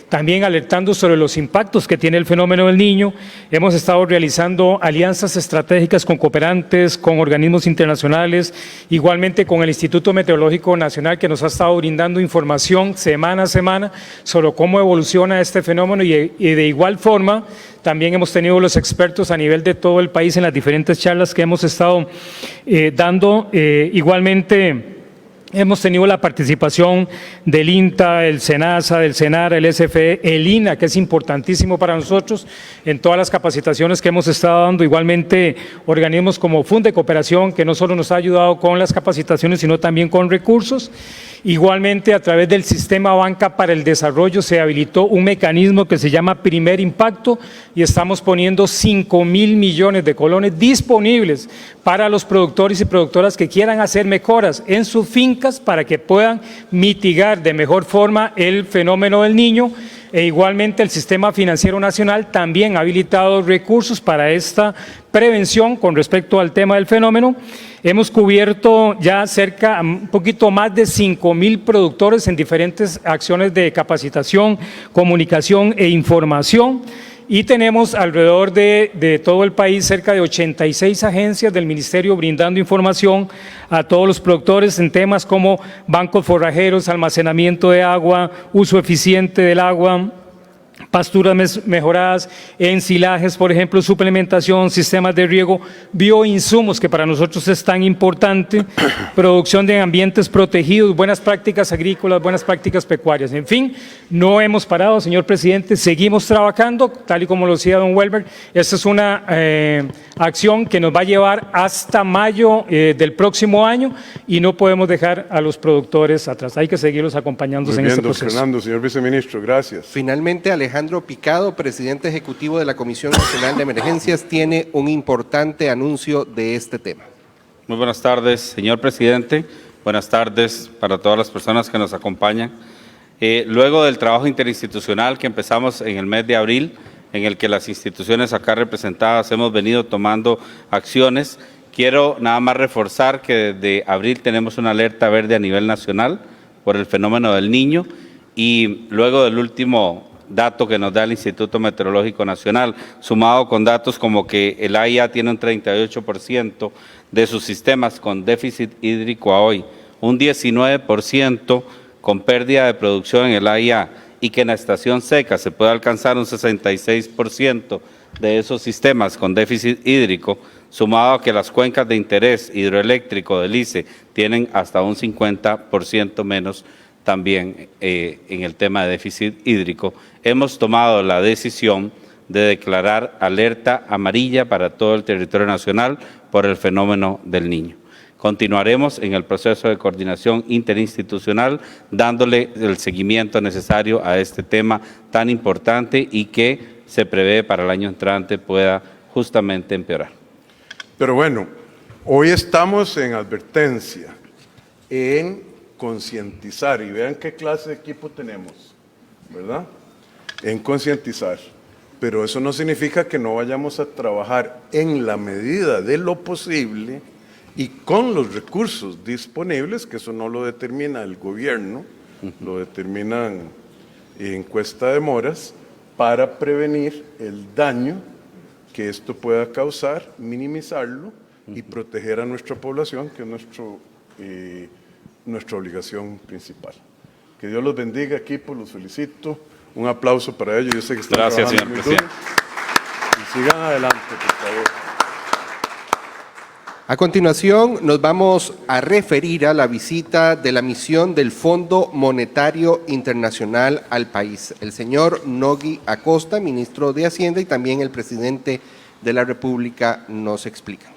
también alertando sobre los impactos que tiene el fenómeno del Niño, hemos estado realizando alianzas estratégicas con cooperantes, con organismos internacionales, igualmente con el Instituto Meteorológico Nacional, que nos ha estado brindando información semana a semana sobre cómo evoluciona este fenómeno, y de igual forma también hemos tenido los expertos a nivel de todo el país en las diferentes charlas que hemos estado dando. Igualmente hemos tenido la participación del INTA, el SENASA, del SENAR, el SFE, el INA, que es importantísimo para nosotros en todas las capacitaciones que hemos estado dando. Igualmente organismos como Funde Cooperación, que no solo nos ha ayudado con las capacitaciones, sino también con recursos. Igualmente, a través del Sistema Banca para el Desarrollo se habilitó un mecanismo que se llama Primer Impacto, y estamos poniendo 5.000 millones de colones disponibles para los productores y productoras que quieran hacer mejoras en sus fincas para que puedan mitigar de mejor forma el fenómeno del Niño. E igualmente el Sistema Financiero Nacional también ha habilitado recursos para esta prevención con respecto al tema del fenómeno. Hemos cubierto ya un poquito más de 5.000 productores en diferentes acciones de capacitación, comunicación e información. Y tenemos alrededor de todo el país cerca de 86 agencias del Ministerio brindando información a todos los productores en temas como bancos forrajeros, almacenamiento de agua, uso eficiente del agua, pasturas mejoradas, ensilajes, por ejemplo, suplementación, sistemas de riego, bioinsumos, que para nosotros es tan importante, producción de ambientes protegidos, buenas prácticas agrícolas, buenas prácticas pecuarias. En fin, no hemos parado, señor presidente, seguimos trabajando, tal y como lo decía don Welber. Esta es una acción que nos va a llevar hasta mayo del próximo año, y no podemos dejar a los productores atrás. Hay que seguirlos acompañando en este proceso. Fernando, señor viceministro, gracias. Finalmente, Alejandro Picado, presidente ejecutivo de la Comisión Nacional de Emergencias, tiene un importante anuncio de este tema. Muy buenas tardes, señor presidente. Buenas tardes para todas las personas que nos acompañan. Luego del trabajo interinstitucional que empezamos en el mes de abril, en el que las instituciones acá representadas hemos venido tomando acciones, quiero nada más reforzar que desde abril tenemos una alerta verde a nivel nacional por el fenómeno del Niño, y luego del último dato que nos da el Instituto Meteorológico Nacional, sumado con datos como que el AIA tiene un 38% de sus sistemas con déficit hídrico a hoy, un 19% con pérdida de producción en el AIA, y que en la estación seca se puede alcanzar un 66% de esos sistemas con déficit hídrico, sumado a que las cuencas de interés hidroeléctrico del ICE tienen hasta un 50% menos también en el tema de déficit hídrico, hemos tomado la decisión de declarar alerta amarilla para todo el territorio nacional por el fenómeno del Niño. Continuaremos en el proceso de coordinación interinstitucional dándole el seguimiento necesario a este tema tan importante y que se prevé para el año entrante pueda justamente empeorar. Pero bueno, hoy estamos en advertencia, en concientizar, y vean qué clase de equipo tenemos, ¿verdad? En concientizar, pero eso no significa que no vayamos a trabajar en la medida de lo posible y con los recursos disponibles, que eso no lo determina el gobierno, lo determinan encuesta de moras, para prevenir el daño que esto pueda causar, minimizarlo y proteger a nuestra población, que es nuestra obligación principal. Que Dios los bendiga, equipo, los felicito. Un aplauso para ellos. Yo sé que están Gracias, trabajando señor presidente. muy duro. Y sigan adelante, por favor. A continuación, nos vamos a referir a la visita de la misión del Fondo Monetario Internacional al país. El señor Nogui Acosta, ministro de Hacienda, y también el presidente de la República nos explican.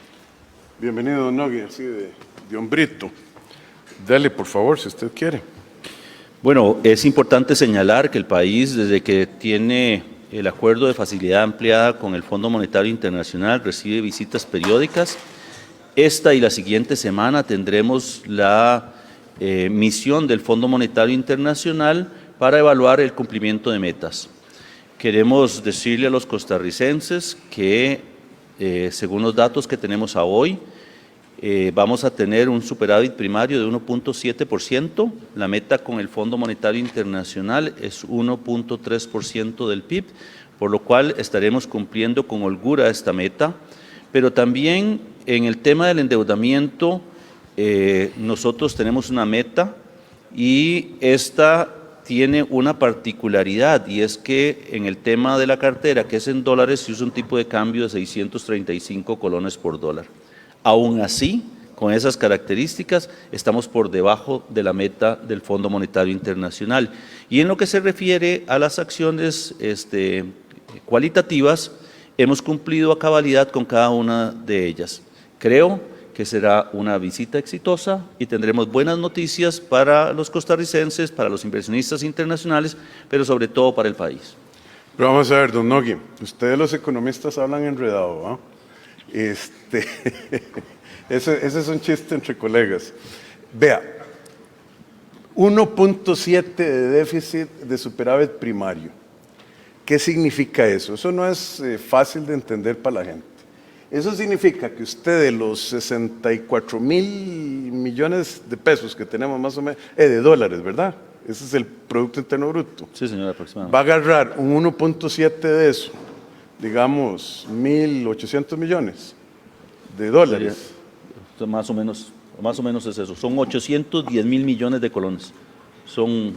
Bienvenido, don Nogui, así de hombrito. Dale, por favor, si usted quiere. Bueno, es importante señalar que el país, desde que tiene el acuerdo de facilidad ampliada con el Fondo Monetario Internacional, recibe visitas periódicas. Esta y la siguiente semana tendremos la misión del Fondo Monetario Internacional para evaluar el cumplimiento de metas. Queremos decirle a los costarricenses que, según los datos que tenemos a hoy, vamos a tener un superávit primario de 1.7%. La meta con el Fondo Monetario Internacional es 1.3% del PIB, por lo cual estaremos cumpliendo con holgura esta meta. Pero también en el tema del endeudamiento, nosotros tenemos una meta y esta tiene una particularidad, y es que en el tema de la cartera, que es en dólares, se usa un tipo de cambio de 635 colones por dólar. Aún así, con esas características, estamos por debajo de la meta del Fondo Monetario Internacional. Y en lo que se refiere a las acciones cualitativas, hemos cumplido a cabalidad con cada una de ellas. Creo que será una visita exitosa y tendremos buenas noticias para los costarricenses, para los inversionistas internacionales, pero sobre todo para el país. Pero vamos a ver, don Nogui, ustedes los economistas hablan enredado, ¿ah? Ese es un chiste entre colegas. Vea, 1.7 de déficit de superávit primario. ¿Qué significa eso? Eso no es fácil de entender para la gente. Eso significa que usted de los 64,000 millones de pesos que tenemos más o menos, de dólares, ¿verdad? Ese es el Producto Interno Bruto. Sí, señor, aproximadamente. Va a agarrar un 1.7 de eso, digamos 1.800 millones de dólares. Sería, más o menos es eso. Son 810 mil millones de colones. Son...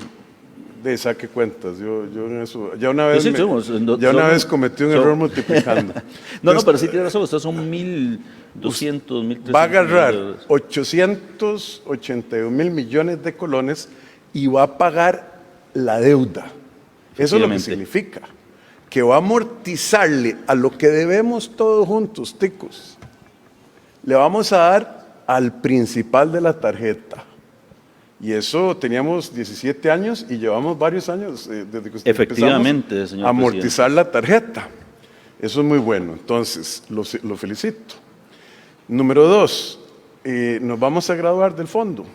De saque cuentas, yo en eso, ya una vez, vez cometí un error multiplicando. No, pero sí tiene razón, ustedes son 1.200, 1.300. Va a agarrar 881 mil millones de colones y va a pagar la deuda. Eso es lo que significa, que va a amortizarle a lo que debemos todos juntos, ticos. Le vamos a dar al principal de la tarjeta. Y eso teníamos 17 años y llevamos varios años desde que efectivamente, señor a amortizar la tarjeta. Eso es muy bueno, entonces lo felicito. Número 2, nos vamos a graduar del fondo.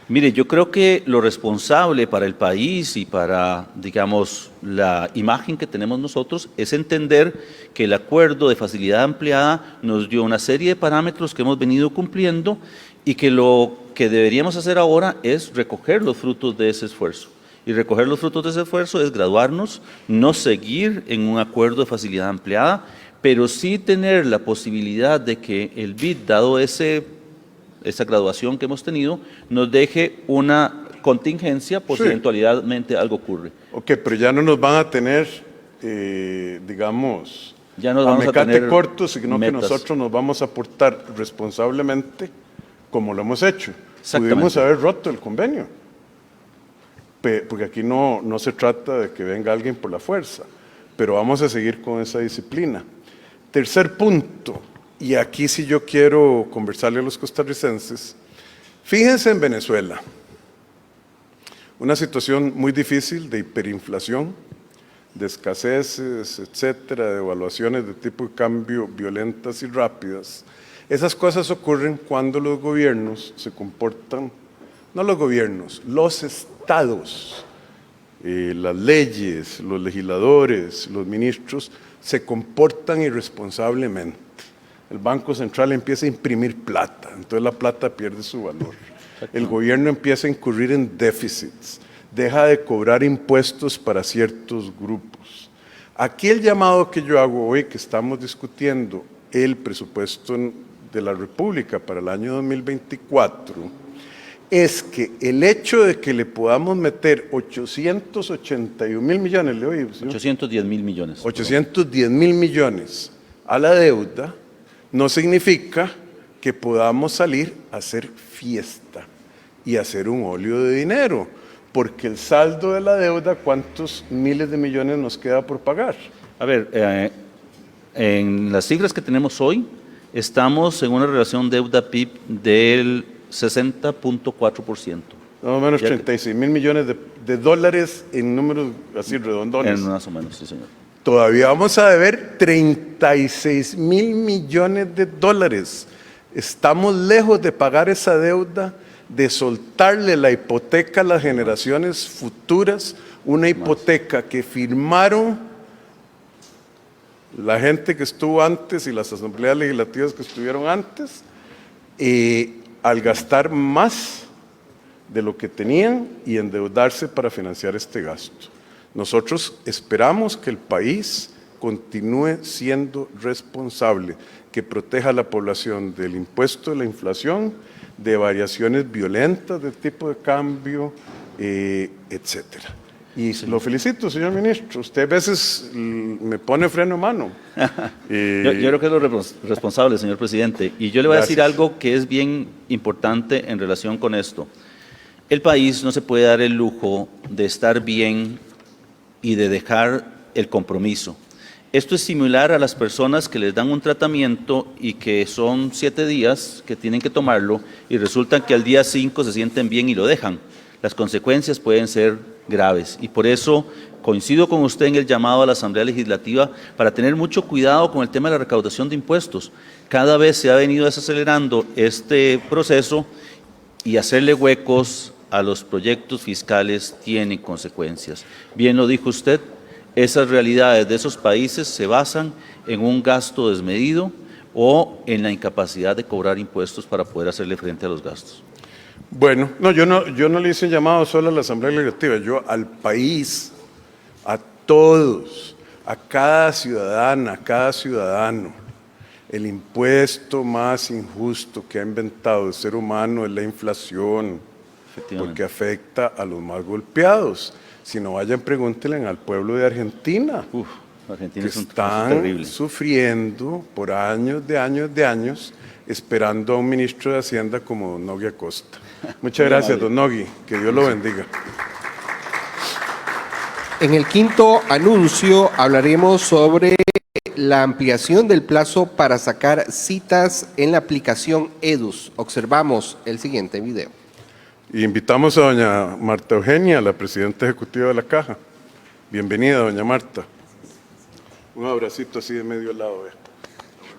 Mire, yo creo que lo responsable para el país y para, digamos, la imagen que tenemos nosotros es entender que el acuerdo de facilidad ampliada nos dio una serie de parámetros que hemos venido cumpliendo y que lo que deberíamos hacer ahora es recoger los frutos de ese esfuerzo. Y recoger los frutos de ese esfuerzo es graduarnos, no seguir en un acuerdo de facilidad ampliada, pero sí tener la posibilidad de que el BID, dado esa graduación que hemos tenido, nos deje una contingencia por si eventualmente algo ocurre. Ok, pero ya no nos van a tener, digamos, ya nos vamos a tener cortos, sino metas. que nosotros nos vamos a portar responsablemente como lo hemos hecho. Pudimos haber roto el convenio, porque aquí no se trata de que venga alguien por la fuerza, pero vamos a seguir con esa disciplina. Tercer punto, y aquí sí yo quiero conversarle a los costarricenses. Fíjense en Venezuela, una situación muy difícil de hiperinflación, de escaseces, etcétera, de devaluaciones de tipo de cambio violentas y rápidas. Esas cosas ocurren cuando los gobiernos se comportan, no los gobiernos, los estados, las leyes, los legisladores, los ministros, se comportan irresponsablemente. El Banco Central empieza a imprimir plata, entonces la plata pierde su valor. El gobierno empieza a incurrir en déficits, deja de cobrar impuestos para ciertos grupos. Aquí el llamado que yo hago hoy, que estamos discutiendo el presupuesto de la República para el año 2024, es que el hecho de que le podamos meter 881 mil millones, ¿le oí, señor? 810 mil millones. 810 mil millones a la deuda, no significa que podamos salir a hacer fiesta y hacer un óleo de dinero, porque el saldo de la deuda, ¿cuántos miles de millones nos queda por pagar? A ver, en las cifras que tenemos hoy, estamos en una relación deuda-PIB del 60.4%. Más o menos 36 mil millones de dólares en números así redondones. Más o menos, sí, señor. Todavía vamos a deber 36 mil millones de dólares. Estamos lejos de pagar esa deuda, de soltarle la hipoteca a las generaciones futuras, una hipoteca que firmaron la gente que estuvo antes y las asambleas legislativas que estuvieron antes, al gastar más de lo que tenían y endeudarse para financiar este gasto. Nosotros esperamos que el país continúe siendo responsable, que proteja a la población del impuesto de la inflación, de variaciones violentas del tipo de cambio, etcétera. Y lo felicito, señor ministro. Usted a veces me pone freno a mano. Yo creo que es lo responsable, señor presidente. Y yo le voy a decir algo que es bien importante en relación con esto. El país no se puede dar el lujo de estar bien y de dejar el compromiso. Esto es similar a las personas que les dan un tratamiento y que son 7 días que tienen que tomarlo y resulta que al día 5 se sienten bien y lo dejan. Las consecuencias pueden ser graves y por eso coincido con usted en el llamado a la Asamblea Legislativa para tener mucho cuidado con el tema de la recaudación de impuestos. Cada vez se ha venido desacelerando este proceso y hacerle huecos a los proyectos fiscales tiene consecuencias. Bien lo dijo usted, esas realidades de esos países se basan en un gasto desmedido o en la incapacidad de cobrar impuestos para poder hacerle frente a los gastos. Bueno, no, yo no le hice llamado solo a la Asamblea Legislativa, yo al país, a todos, a cada ciudadana, a cada ciudadano. El impuesto más injusto que ha inventado el ser humano es la inflación, porque afecta a los más golpeados. Si no, vayan, pregúntenle al pueblo de Argentina, Argentina que es un caso están terrible. sufriendo por años de años, esperando a un ministro de Hacienda como don Nogui Acosta. Muchas gracias, don Nogui. Que Dios lo bendiga. En el quinto anuncio hablaremos sobre la ampliación del plazo para sacar citas en la aplicación EDUS. Observamos el siguiente video. Y invitamos a doña Marta Eugenia, la presidenta ejecutiva de la Caja. Bienvenida, doña Marta. Un abracito así de medio lado.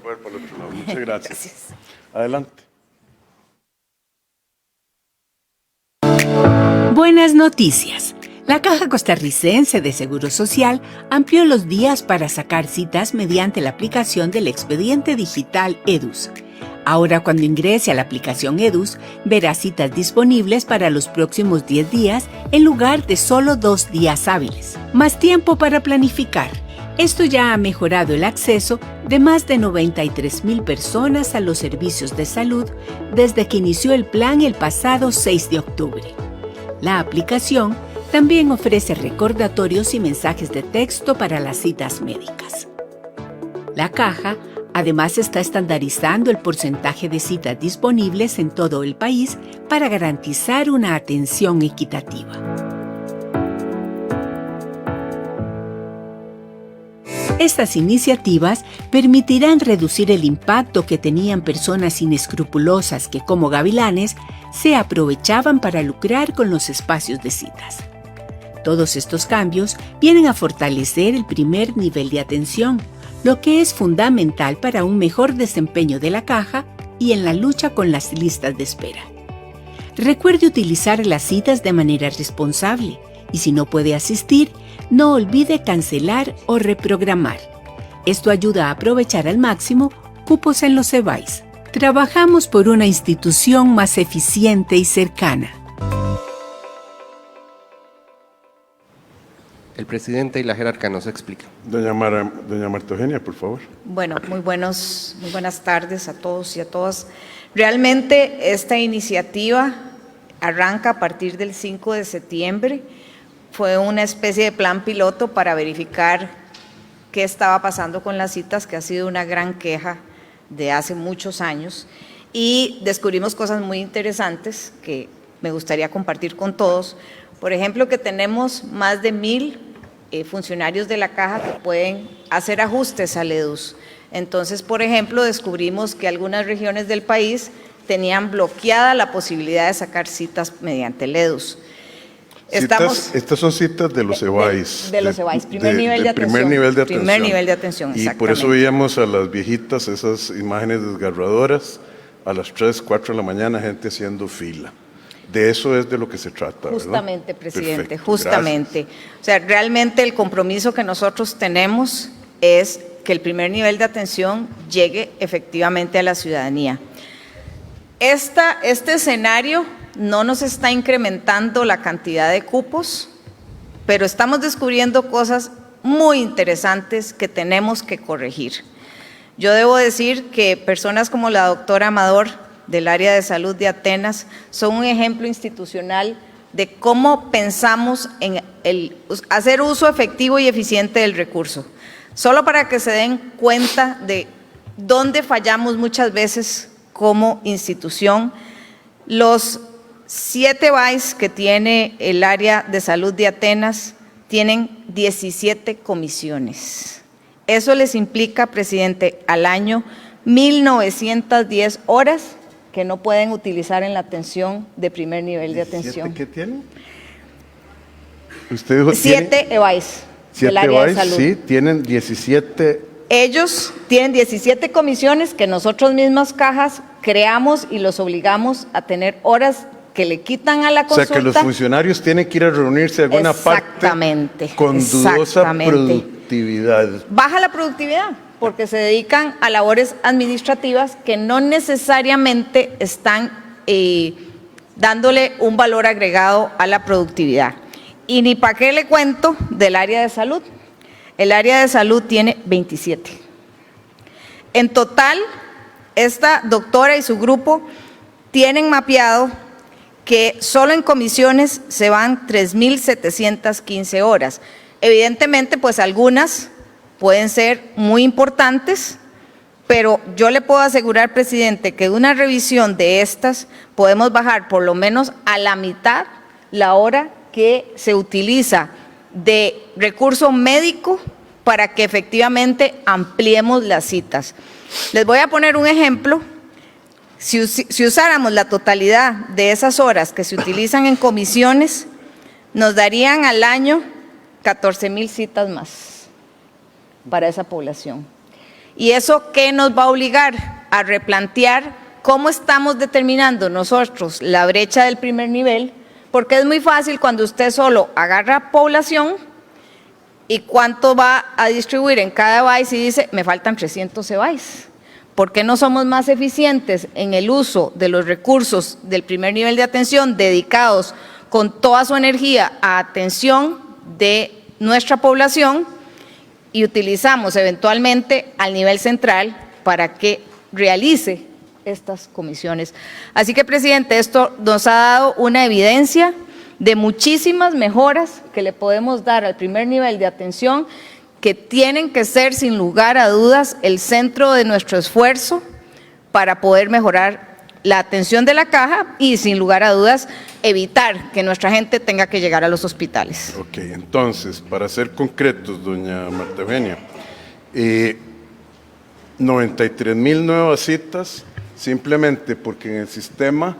Voy para el otro lado. Muchas gracias. Adelante. Buenas noticias. La Caja Costarricense de Seguro Social amplió los días para sacar citas mediante la aplicación del expediente digital EDUS. Ahora, cuando ingrese a la aplicación EDUS, verá citas disponibles para los próximos 10 días en lugar de solo 2 días hábiles. Más tiempo para planificar. Esto ya ha mejorado el acceso de más de 93,000 personas a los servicios de salud desde que inició el plan el pasado 6 de octubre. La aplicación también ofrece recordatorios y mensajes de texto para las citas médicas. La Caja además está estandarizando el porcentaje de citas disponibles en todo el país para garantizar una atención equitativa. Estas iniciativas permitirán reducir el impacto que tenían personas inescrupulosas que, como gavilanes, se aprovechaban para lucrar con los espacios de citas. Todos estos cambios vienen a fortalecer el primer nivel de atención, lo que es fundamental para un mejor desempeño de la Caja y en la lucha con las listas de espera. Recuerde utilizar las citas de manera responsable y si no puede asistir, no olvide cancelar o reprogramar. Esto ayuda a aprovechar al máximo cupos en los CEBAIS. Trabajamos por una institución más eficiente y cercana. El presidente y la jerarca nos explican. Doña Marta Eugenia, por favor. Bueno, muy buenas tardes a todos y a todas. Realmente esta iniciativa arranca a partir del 5 de septiembre. Fue una especie de plan piloto para verificar qué estaba pasando con las citas, que ha sido una gran queja de hace muchos años. y descubrimos cosas muy interesantes que me gustaría compartir con todos. Por ejemplo, que tenemos más de 1,000 funcionarios de la caja que pueden hacer ajustes al EDUS. Entonces, por ejemplo, descubrimos que algunas regiones del país tenían bloqueada la posibilidad de sacar citas mediante el EDUS. Estas son citas de los EVAIS. De los EVAIS, primer nivel de atención. Primer nivel de atención, Y exactamente. por eso veíamos a las viejitas esas imágenes desgarradoras a las 3, 4 de la mañana, gente haciendo fila. De eso es de lo que se trata, ¿verdad? Justamente, presidente, Perfecto, justamente. O sea, realmente el compromiso que nosotros tenemos es que el primer nivel de atención llegue efectivamente a la ciudadanía. Este escenario no nos está incrementando la cantidad de cupos, pero estamos descubriendo cosas muy interesantes que tenemos que corregir. Yo debo decir que personas como la doctora Amador, del área de salud de Atenas, son un ejemplo institucional de cómo pensamos en hacer uso efectivo y eficiente del recurso. Solo para que se den cuenta de dónde fallamos muchas veces como institución, los 7 BAIS que tiene el área de salud de Atenas tienen 17 comisiones. Eso les implica, presidente, al año 1,910 horas que no pueden utilizar en la atención de primer nivel de atención. ¿Qué tienen? Usted dijo 7 EVAIS del área de salud. Sí, tienen 17. Ellos tienen 17 comisiones que nosotros mismas cajas creamos y los obligamos a tener horas que le quitan a la consulta. O sea, que los funcionarios tienen que ir a reunirse en alguna parte con dudosa productividad. Baja la productividad, porque se dedican a labores administrativas que no necesariamente están dándole un valor agregado a la productividad. Y ni para qué le cuento del área de salud. El área de salud tiene 27. En total, esta doctora y su grupo tienen mapeado que solo en comisiones se van 3,715 horas. Evidentemente, pues algunas pueden ser muy importantes, pero yo le puedo asegurar, presidente, que de una revisión de estas podemos bajar por lo menos a la mitad la hora que se utiliza de recurso médico para que efectivamente ampliemos las citas. Les voy a poner un ejemplo. Si usáramos la totalidad de esas horas que se utilizan en comisiones, nos darían al año 14,000 citas más para esa población. ¿Y eso qué nos va a obligar? A replantear cómo estamos determinando nosotros la brecha del primer nivel, porque es muy fácil cuando usted solo agarra población y cuánto va a distribuir en cada BAIS y dice, me faltan 300 BAIS. ¿Por qué no somos más eficientes en el uso de los recursos del primer nivel de atención dedicados con toda su energía a atención de nuestra población y utilizamos eventualmente al nivel central para que realice estas comisiones? Así que, presidente, esto nos ha dado una evidencia de muchísimas mejoras que le podemos dar al primer nivel de atención, que tienen que ser, sin lugar a dudas, el centro de nuestro esfuerzo para poder mejorar la atención de la caja y, sin lugar a dudas, evitar que nuestra gente tenga que llegar a los hospitales. Ok, entonces, para ser concretos, doña Marta Eugenia, 93,000 nuevas citas, simplemente porque en el sistema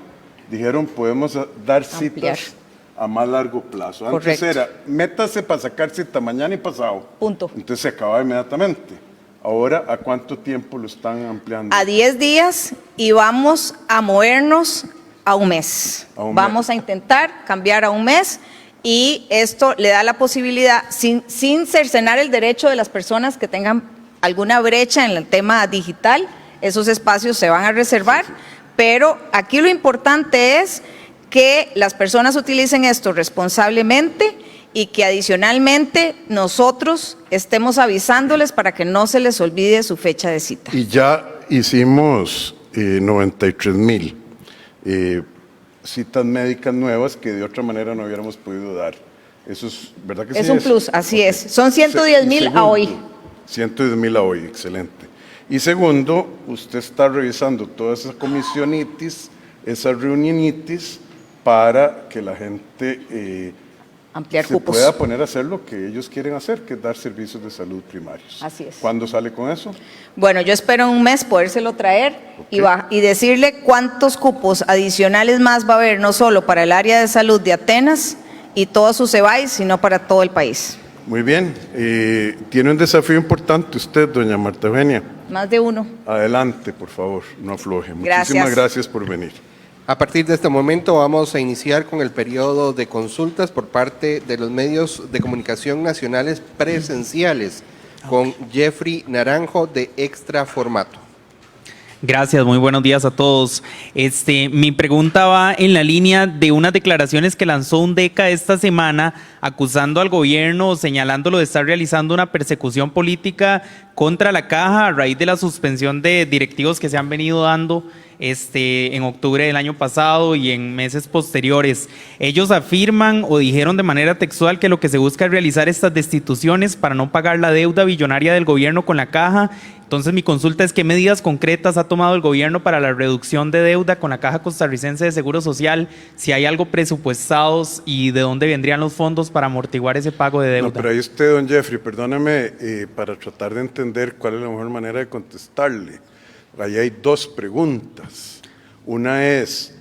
dijeron podemos dar citas a más largo plazo. Antes Correcto. era, métase para sacar cita mañana y pasado. Punto. Entonces se acababa inmediatamente. Ahora, ¿a cuánto tiempo lo están ampliando? A 10 días y vamos a movernos a un mes. Vamos a intentar cambiar a un mes y esto le da la posibilidad, sin cercenar el derecho de las personas que tengan alguna brecha en el tema digital, esos espacios se van a reservar, pero aquí lo importante es que las personas utilicen esto responsablemente y que adicionalmente nosotros estemos avisándoles para que no se les olvide su fecha de cita. Y ya hicimos 93,000 citas médicas nuevas que de otra manera no hubiéramos podido dar. Eso es, ¿verdad que sí? Es un plus, así es. Son 110,000 a hoy. 110,000 a hoy, excelente. Y segundo, usted está revisando toda esa comisionitis, esa reunionitis, para que la gente Ampliar se cupos. pueda poner a hacer lo que ellos quieren hacer, que es dar servicios de salud primarios. Así es. ¿Cuándo sale con eso? Bueno, yo espero en un mes podérselo traer y decirle cuántos cupos adicionales más va a haber, no solo para el área de salud de Atenas y todos sus EBAIS, sino para todo el país. Muy bien. Tiene un desafío importante usted, doña Marta Eugenia. Más de uno. Adelante, por favor, no afloje. Gracias. Muchísimas gracias por venir. A partir de este momento vamos a iniciar con el periodo de consultas por parte de los medios de comunicación nacionales presenciales con Jeffrey Naranjo de Extra Formato. Gracias, muy buenos días a todos. Mi pregunta va en la línea de unas declaraciones que lanzó UNDECA esta semana acusando al gobierno, señalándolo de estar realizando una persecución política contra la Caja a raíz de la suspensión de directivos que se han venido dando en octubre del año pasado y en meses posteriores. Ellos afirman o dijeron de manera textual que lo que se busca es realizar estas destituciones para no pagar la deuda billonaria del gobierno con la Caja. Entonces mi consulta es qué medidas concretas ha tomado el gobierno para la reducción de deuda con la Caja Costarricense de Seguro Social, si hay algo presupuestados y de dónde vendrían los fondos para amortiguar ese pago de deuda. No, pero ahí usted, don Jeffrey, perdóneme, para tratar de entender cuál es la mejor manera de contestarle. Ahí hay dos preguntas. Una es,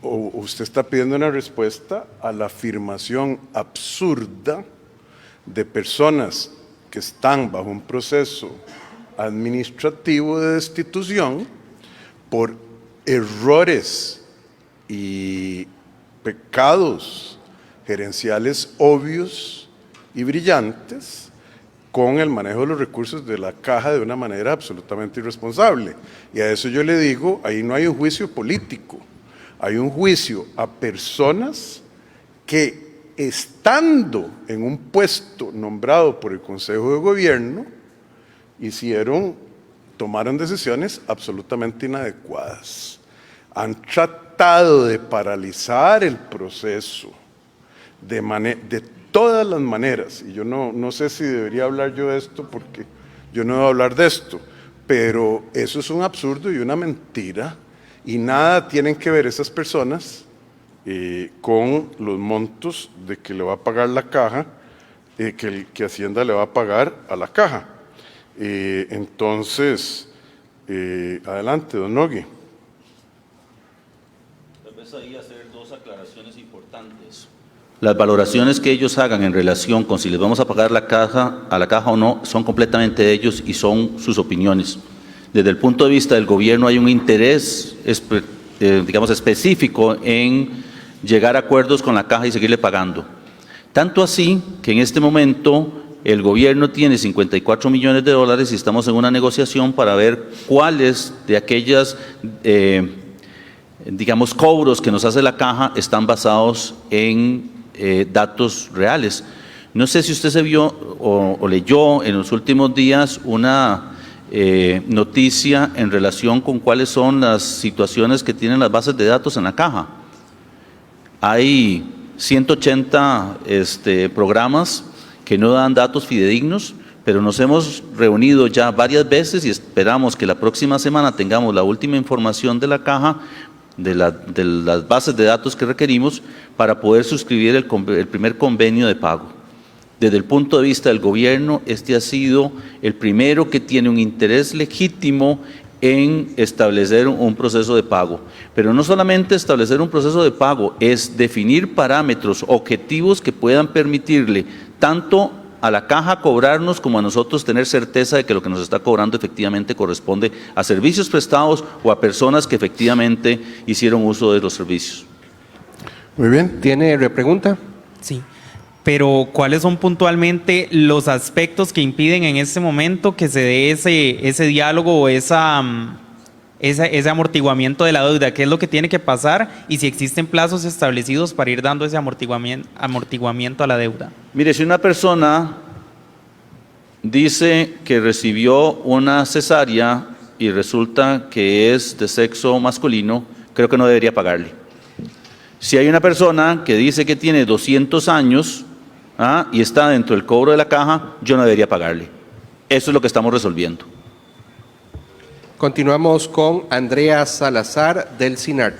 usted está pidiendo una respuesta a la afirmación absurda de personas que están bajo un proceso administrativo de destitución por errores y pecados gerenciales obvios y brillantes con el manejo de los recursos de la Caja de una manera absolutamente irresponsable. Y a eso yo le digo, ahí no hay un juicio político, hay un juicio a personas que estando en un puesto nombrado por el Consejo de Gobierno, tomaron decisiones absolutamente inadecuadas. Han tratado de paralizar el proceso de todas las maneras, y yo no sé si debería hablar yo de esto porque yo no debo hablar de esto, pero eso es un absurdo y una mentira, y nada tienen que ver esas personas con los montos de que le va a pagar la Caja, que Hacienda le va a pagar a la Caja. Entonces, adelante, don Nogui. Tal vez ahí hacer dos aclaraciones importantes. Las valoraciones que ellos hagan en relación con si les vamos a pagar a la Caja o no, son completamente de ellos y son sus opiniones. Desde el punto de vista del gobierno hay un interés, digamos, específico en llegar a acuerdos con la Caja y seguirle pagando. Tanto así que en este momento el gobierno tiene 54 millones de dólares y estamos en una negociación para ver cuáles de aquellas, digamos, cobros que nos hace la Caja están basados en datos reales. No sé si usted se vio o leyó en los últimos días una noticia en relación con cuáles son las situaciones que tienen las bases de datos en la Caja. Hay 180 programas que no dan datos fidedignos, pero nos hemos reunido ya varias veces y esperamos que la próxima semana tengamos la última información de la Caja, de las bases de datos que requerimos para poder suscribir el primer convenio de pago. Desde el punto de vista del gobierno, este ha sido el primero que tiene un interés legítimo en establecer un proceso de pago. Pero no solamente establecer un proceso de pago, es definir parámetros objetivos que puedan permitirle tanto a la Caja cobrarnos como a nosotros tener certeza de que lo que nos está cobrando efectivamente corresponde a servicios prestados o a personas que efectivamente hicieron uso de los servicios. Muy bien. ¿Tiene repregunta? Sí. Pero ¿cuáles son puntualmente los aspectos que impiden en este momento que se dé ese diálogo o ese amortiguamiento de la deuda? ¿Qué es lo que tiene que pasar? Y si existen plazos establecidos para ir dando ese amortiguamiento a la deuda. Mire, si una persona dice que recibió una cesárea y resulta que es de sexo masculino, creo que no debería pagarle. Si hay una persona que dice que tiene 200 años y está dentro del cobro de la Caja, yo no debería pagarle. Eso es lo que estamos resolviendo. Continuamos con Andrea Salazar del CINAR.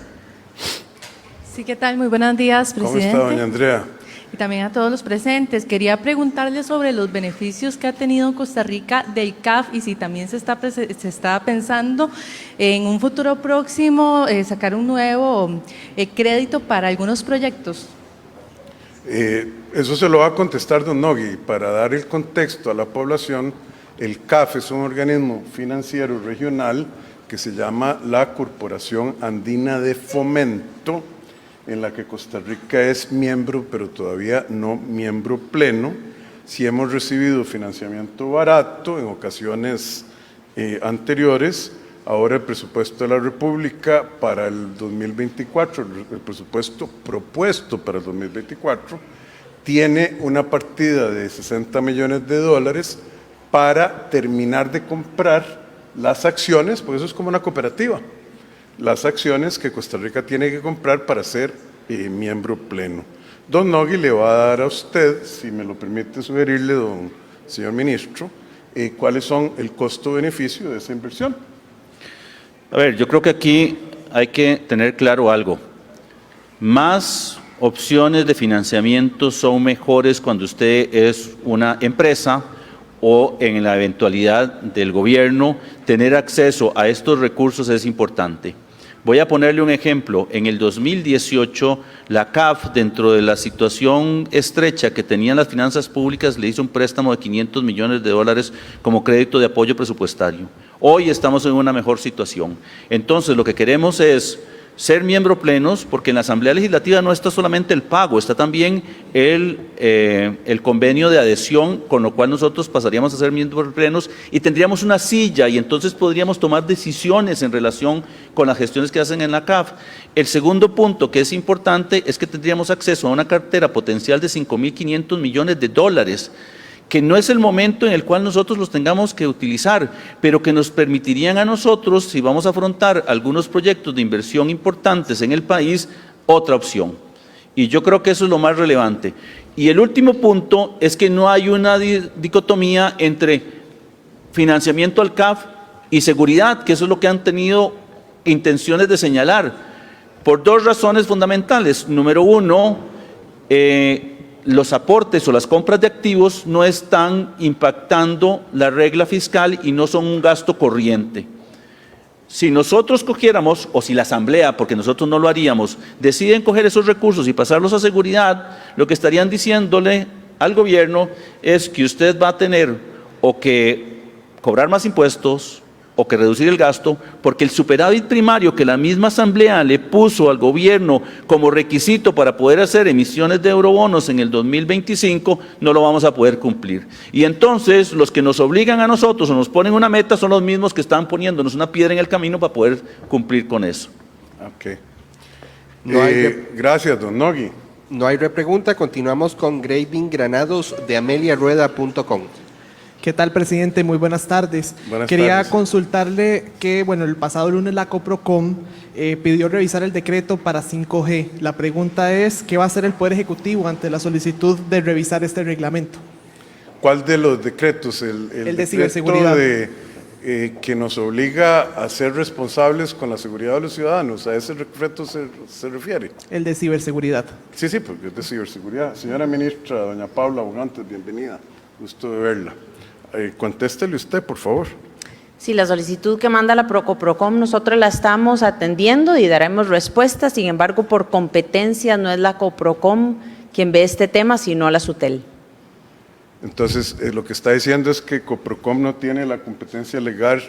Sí, ¿qué tal? Muy buenos días, presidente. ¿Cómo está, doña Andrea? Y también a todos los presentes. Quería preguntarle sobre los beneficios que ha tenido Costa Rica del CAF y si también se está pensando en un futuro próximo sacar un nuevo crédito para algunos proyectos. Eso se lo va a contestar don Nogui. Para dar el contexto a la población, el CAF es un organismo financiero regional que se llama la Corporación Andina de Fomento, en la que Costa Rica es miembro, pero todavía no miembro pleno. Sí hemos recibido financiamiento barato en ocasiones anteriores. Ahora el presupuesto de la República para el 2024, el presupuesto propuesto para el 2024, tiene una partida de $60 millones para terminar de comprar las acciones, porque eso es como una cooperativa, las acciones que Costa Rica tiene que comprar para ser miembro pleno. Don Nogui le va a dar a usted, si me lo permite sugerirle, don señor ministro, cuáles son el costo-beneficio de esa inversión. A ver, yo creo que aquí hay que tener claro algo. Más opciones de financiamiento son mejores cuando usted es una empresa o en la eventualidad del gobierno, tener acceso a estos recursos es importante. Voy a ponerle un ejemplo. En el 2018, la CAF, dentro de la situación estrecha que tenían las finanzas públicas, le hizo un préstamo de $500 millones como crédito de apoyo presupuestario. Hoy estamos en una mejor situación. Entonces, lo que queremos es ser miembros plenos, porque en la Asamblea Legislativa no está solamente el pago, está también el convenio de adhesión, con lo cual nosotros pasaríamos a ser miembros plenos y tendríamos una silla y entonces podríamos tomar decisiones en relación con las gestiones que hacen en la CAF. El segundo punto que es importante es que tendríamos acceso a una cartera potencial de $5.500 millones, que no es el momento en el cual nosotros los tengamos que utilizar, pero que nos permitirían a nosotros, si vamos a afrontar algunos proyectos de inversión importantes en el país, otra opción. Y yo creo que eso es lo más relevante. Y el último punto es que no hay una dicotomía entre financiamiento al CAF y seguridad, que eso es lo que han tenido intenciones de señalar, por dos razones fundamentales. Número uno, los aportes o las compras de activos no están impactando la regla fiscal y no son un gasto corriente. Si nosotros cogiéramos, o si la Asamblea, porque nosotros no lo haríamos, deciden coger esos recursos y pasarlos a seguridad, lo que estarían diciéndole al gobierno es que usted va a tener o que cobrar más impuestos o que reducir el gasto, porque el superávit primario que la misma Asamblea le puso al gobierno como requisito para poder hacer emisiones de eurobonos en el 2025, no lo vamos a poder cumplir. Y entonces los que nos obligan a nosotros o nos ponen una meta son los mismos que están poniéndonos una piedra en el camino para poder cumplir con eso. Ok. Gracias, don Nogui. No hay repregunta. Continuamos con Graving Granados de ameliarueda.com. ¿Qué tal, presidente? Muy buenas tardes. Quería consultarle que, el pasado lunes la Coprocom pidió revisar el decreto para 5G. La pregunta es, ¿qué va a hacer el Poder Ejecutivo ante la solicitud de revisar este reglamento? ¿Cuál de los decretos? El de ciberseguridad. Que nos obliga a ser responsables con la seguridad de los ciudadanos. ¿A ese decreto se refiere? El de ciberseguridad. Sí, porque es de ciberseguridad. Señora ministra, doña Paula Abogantes, bienvenida. Gusto de verla. Contéstele usted, por favor. Sí, la solicitud que manda la Coprocom nosotros la estamos atendiendo y daremos respuesta. Sin embargo, por competencia no es la Coprocom quien ve este tema, sino la SUTEL. Entonces, lo que está diciendo es que Coprocom no tiene la competencia legal.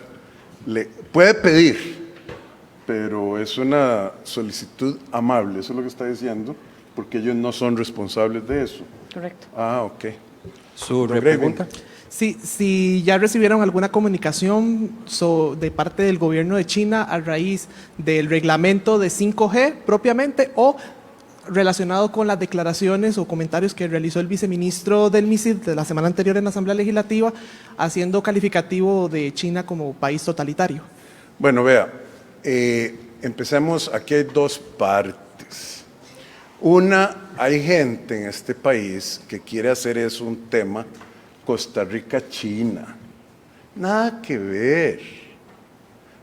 Puede pedir, pero es una solicitud amable, eso es lo que está diciendo, porque ellos no son responsables de eso. Correcto. Ok. ¿Su pregunta? Sí, si ya recibieron alguna comunicación de parte del gobierno de China a raíz del reglamento de 5G propiamente o relacionado con las declaraciones o comentarios que realizó el viceministro del MISID de la semana anterior en la Asamblea Legislativa, haciendo calificativo de China como país totalitario. Bueno, vea, empecemos, aquí hay dos partes. Una, hay gente en este país que quiere hacer eso un tema Costa Rica-China. Nada que ver.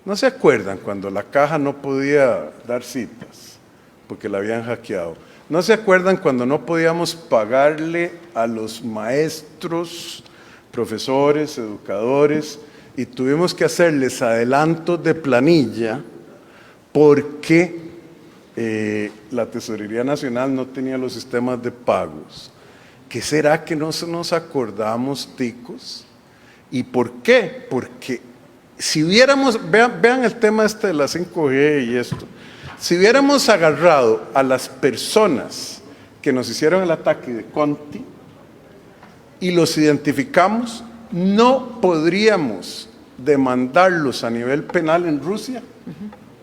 ¿No se acuerdan cuando la caja no podía dar citas porque la habían hackeado? ¿No se acuerdan cuando no podíamos pagarle a los maestros, profesores, educadores y tuvimos que hacerles adelantos de planilla porque la Tesorería Nacional no tenía los sistemas de pagos? ¿Qué será que no nos acordamos, ticos? ¿Y por qué? Porque si hubiéramos, vean el tema este de la 5G y esto, si hubiéramos agarrado a las personas que nos hicieron el ataque de Conti y los identificamos, no podríamos demandarlos a nivel penal en Rusia,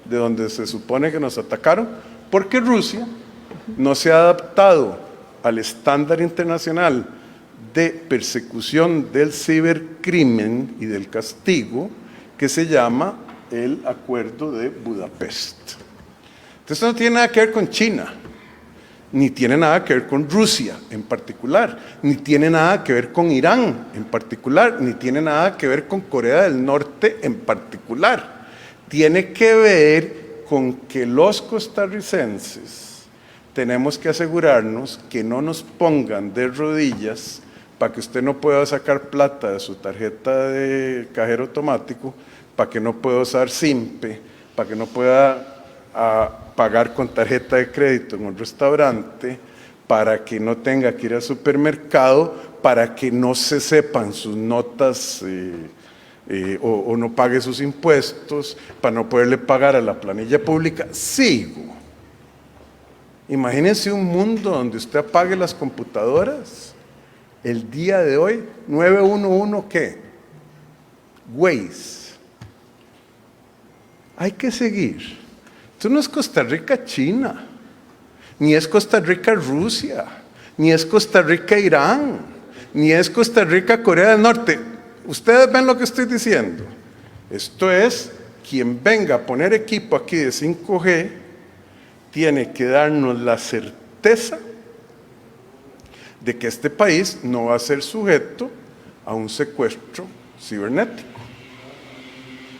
de donde se supone que nos atacaron, porque Rusia no se ha adaptado al estándar internacional de persecución del cibercrimen y del castigo que se llama el Acuerdo de Budapest. Entonces no tiene nada que ver con China, ni tiene nada que ver con Rusia en particular, ni tiene nada que ver con Irán en particular, ni tiene nada que ver con Corea del Norte en particular. Tiene que ver con que los costarricenses tenemos que asegurarnos que no nos pongan de rodillas para que usted no pueda sacar plata de su tarjeta de cajero automático, para que no pueda usar SIMPE, para que no pueda pagar con tarjeta de crédito en un restaurante, para que no tenga que ir al supermercado, para que no se sepan sus notas o no pague sus impuestos, para no poderle pagar a la planilla pública. Sigo. Imagínense un mundo donde usted apague las computadoras. El día de hoy, 911, ¿qué? Waze. Hay que seguir. Esto no es Costa Rica, China, ni es Costa Rica, Rusia, ni es Costa Rica, Irán, ni es Costa Rica, Corea del Norte. Ustedes ven lo que estoy diciendo. Esto es, quien venga a poner equipo aquí de 5G, tiene que darnos la certeza de que este país no va a ser sujeto a un secuestro cibernético.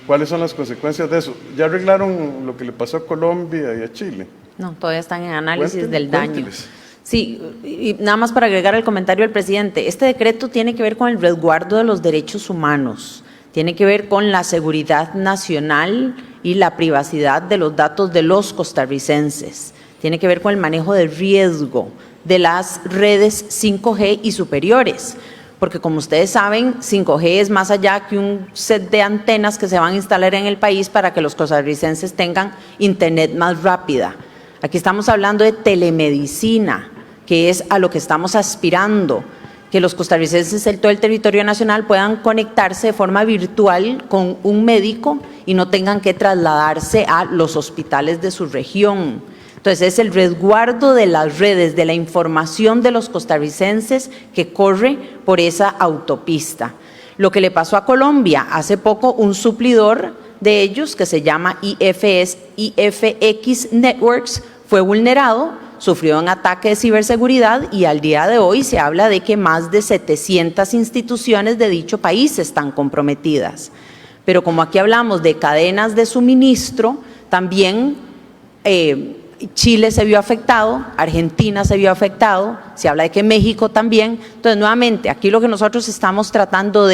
¿Cuáles son las consecuencias de eso? ¿Ya arreglaron lo que le pasó a Colombia y a Chile? No, todavía están en análisis Cuéntenos, del daño. cuénteles. Sí, y nada más para agregar el comentario del presidente, este decreto tiene que ver con el resguardo de los derechos humanos, tiene que ver con la seguridad nacional y la privacidad de los datos de los costarricenses, tiene que ver con el manejo de riesgo de las redes 5G y superiores, porque como ustedes saben, 5G es más allá que un set de antenas que se van a instalar en el país para que los costarricenses tengan internet más rápida. Aquí estamos hablando de telemedicina, que es a lo que estamos aspirando, que los costarricenses en todo el territorio nacional puedan conectarse de forma virtual con un médico y no tengan que trasladarse a los hospitales de su región. Entonces es el resguardo de las redes, de la información de los costarricenses que corre por esa autopista. Lo que le pasó a Colombia, hace poco un suplidor de ellos que se llama IFX Networks fue vulnerado, sufrió un ataque de ciberseguridad y al día de hoy se habla de que más de 700 instituciones de dicho país están comprometidas. Pero como aquí hablamos de cadenas de suministro, también Chile se vio afectado, Argentina se vio afectado, se habla de que México también. Entonces, nuevamente, aquí lo que nosotros estamos tratando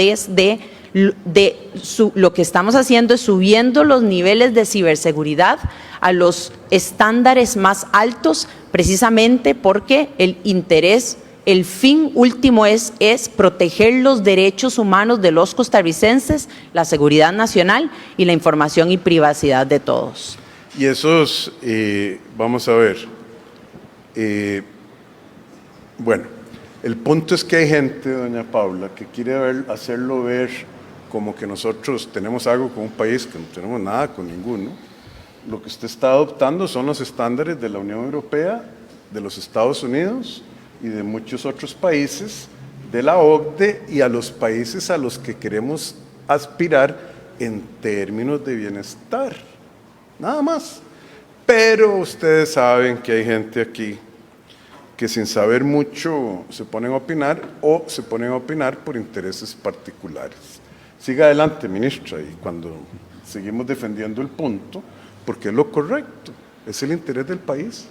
lo que estamos haciendo es subiendo los niveles de ciberseguridad a los estándares más altos, precisamente porque el interés, el fin último es proteger los derechos humanos de los costarricenses, la seguridad nacional y la información y privacidad de todos. Y esos, vamos a ver, bueno, el punto es que hay gente, doña Paula, que quiere hacerlo ver como que nosotros tenemos algo con un país que no tenemos nada con ninguno. Lo que usted está adoptando son los estándares de la Unión Europea, de los Estados Unidos y de muchos otros países, de la OCDE y a los países a los que queremos aspirar en términos de bienestar. Nada más. Pero ustedes saben que hay gente aquí que sin saber mucho se ponen a opinar o se ponen a opinar por intereses particulares. Siga adelante, ministra, y cuando seguimos defendiendo el punto porque es lo correcto, es el interés del país,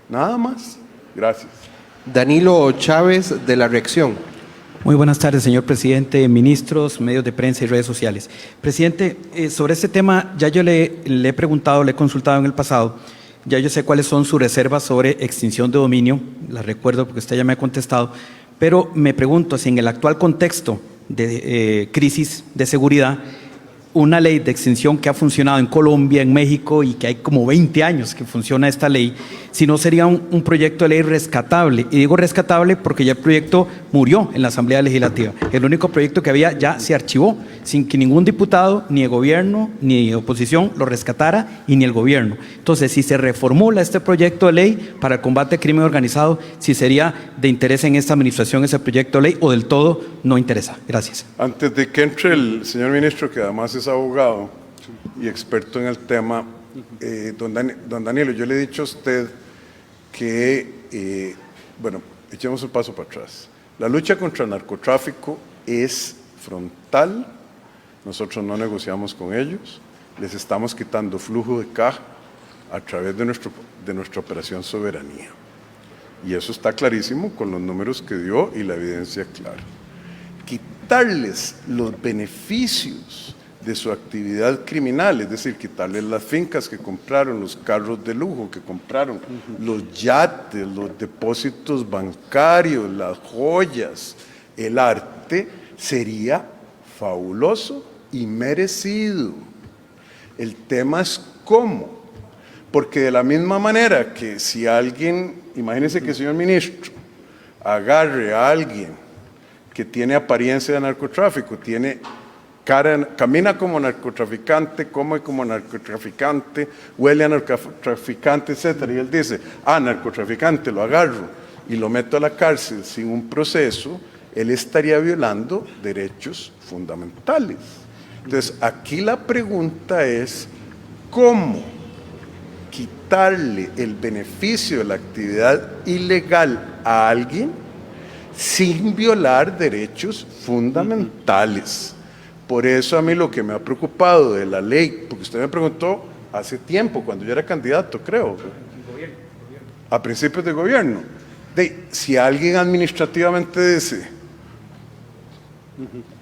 nada más. Gracias. Danilo Chávez, de La Reacción. Muy buenas tardes, señor presidente, ministros, medios de prensa y redes sociales. Presidente, sobre este tema ya yo le he preguntado, le he consultado en el pasado, ya yo sé cuáles son sus reservas sobre extinción de dominio, las recuerdo porque usted ya me ha contestado, pero me pregunto si en el actual contexto de crisis de seguridad, una ley de extinción que ha funcionado en Colombia, en México y que hay como 20 años que funciona esta ley, si no sería un proyecto de ley rescatable. Y digo rescatable porque ya el proyecto murió en la Asamblea Legislativa. El único proyecto que había ya se archivó sin que ningún diputado, ni de gobierno, ni de oposición lo rescatara y ni el gobierno. Entonces, si se reformula este proyecto de ley para el combate al crimen organizado, si sería de interés en esta administración ese proyecto de ley o del todo no interesa. Gracias. Antes de que entre el señor ministro, que además es abogado y experto en el tema, don Danilo, yo le he dicho a usted que, bueno, echemos un paso para atrás. La lucha contra el narcotráfico es frontal, nosotros no negociamos con ellos, les estamos quitando flujo de caja a través de nuestra operación Soberanía. Y eso está clarísimo con los números que dio y la evidencia clara. Quitarles los beneficios de su actividad criminal, es decir, quitarles las fincas que compraron, los carros de lujo que compraron, los yates, los depósitos bancarios, las joyas, el arte, sería fabuloso y merecido. El tema es cómo, porque de la misma manera que si alguien, imagínense que el señor ministro agarre a alguien que tiene apariencia de narcotráfico, camina como narcotraficante, come como narcotraficante, huele a narcotraficante, etc. Y él dice, narcotraficante, lo agarro y lo meto a la cárcel sin un proceso, él estaría violando derechos fundamentales. Entonces, aquí la pregunta es, ¿cómo quitarle el beneficio de la actividad ilegal a alguien sin violar derechos fundamentales? Por eso a mí lo que me ha preocupado de la ley, porque usted me preguntó hace tiempo, cuando yo era candidato, creo, a principios de gobierno, si alguien administrativamente dice,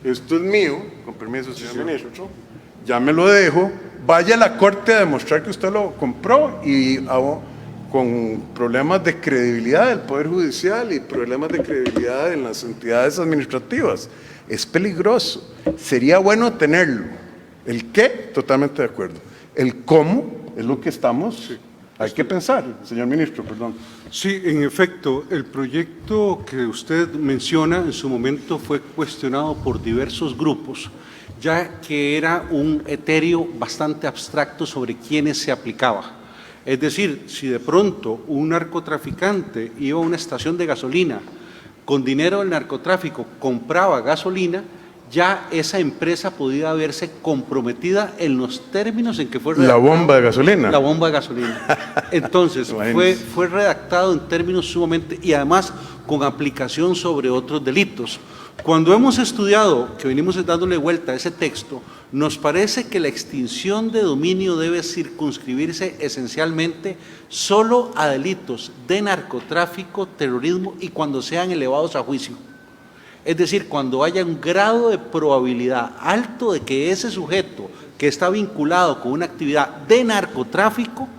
esto es mío, con permiso, señor ministro, ya me lo dejo, vaya a la corte a demostrar que usted lo compró y con problemas de credibilidad del Poder Judicial y problemas de credibilidad en las entidades administrativas. Es peligroso. Sería bueno tenerlo. ¿El qué? Totalmente de acuerdo. El cómo es lo que hay que pensar, señor ministro, perdón. Sí, en efecto, el proyecto que usted menciona en su momento fue cuestionado por diversos grupos, ya que era un etéreo bastante abstracto sobre quiénes se aplicaba. Es decir, si de pronto un narcotraficante iba a una estación de gasolina, con dinero del narcotráfico compraba gasolina, ya esa empresa podía verse comprometida en los términos en que fue redactado. La bomba de gasolina. La bomba de gasolina. Entonces, fue redactado en términos sumamente, y además con aplicación sobre otros delitos. Cuando hemos estudiado, que venimos dándole vuelta a ese texto, nos parece que la extinción de dominio debe circunscribirse esencialmente solo a delitos de narcotráfico, terrorismo y cuando sean elevados a juicio. Es decir, cuando haya un grado de probabilidad alto de que ese sujeto que está vinculado con una actividad de narcotráfico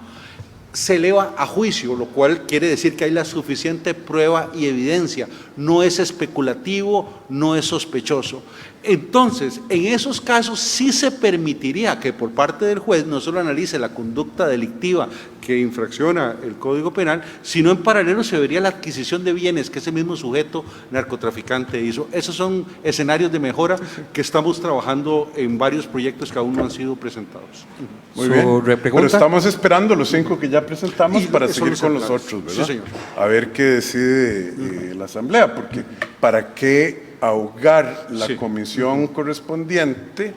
se eleva a juicio, lo cual quiere decir que hay la suficiente prueba y evidencia, no es especulativo, no es sospechoso. Entonces, en esos casos sí se permitiría que por parte del juez no solo analice la conducta delictiva que infracciona el Código Penal, sino en paralelo se vería la adquisición de bienes que ese mismo sujeto narcotraficante hizo. Esos son escenarios de mejora que estamos trabajando en varios proyectos que aún no han sido presentados. Muy bien, pero estamos esperando los 5 que ya presentamos para seguir con los otros, ¿verdad? Sí, señor. A ver qué decide la Asamblea, porque ¿para qué ahogar la comisión correspondiente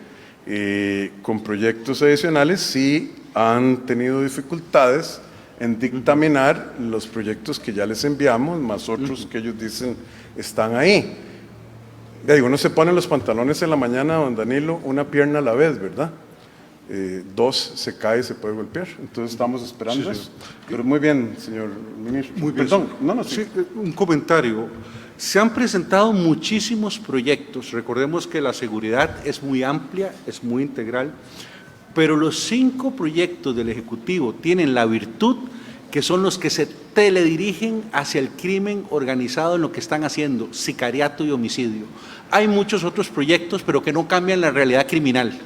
con proyectos adicionales si han tenido dificultades en dictaminar los proyectos que ya les enviamos, más otros que ellos dicen están ahí? Uno se pone los pantalones en la mañana, don Danilo, una pierna a la vez, ¿verdad? 2 se cae y se puede golpear. Entonces estamos esperando eso. Pero muy bien, señor ministro. Muy bien. Perdón, no. Sí, un comentario. Se han presentado muchísimos proyectos. Recordemos que la seguridad es muy amplia, es muy integral, pero los 5 proyectos del Ejecutivo tienen la virtud que son los que se teledirigen hacia el crimen organizado en lo que están haciendo, sicariato y homicidio. Hay muchos otros proyectos, pero que no cambian la realidad criminal.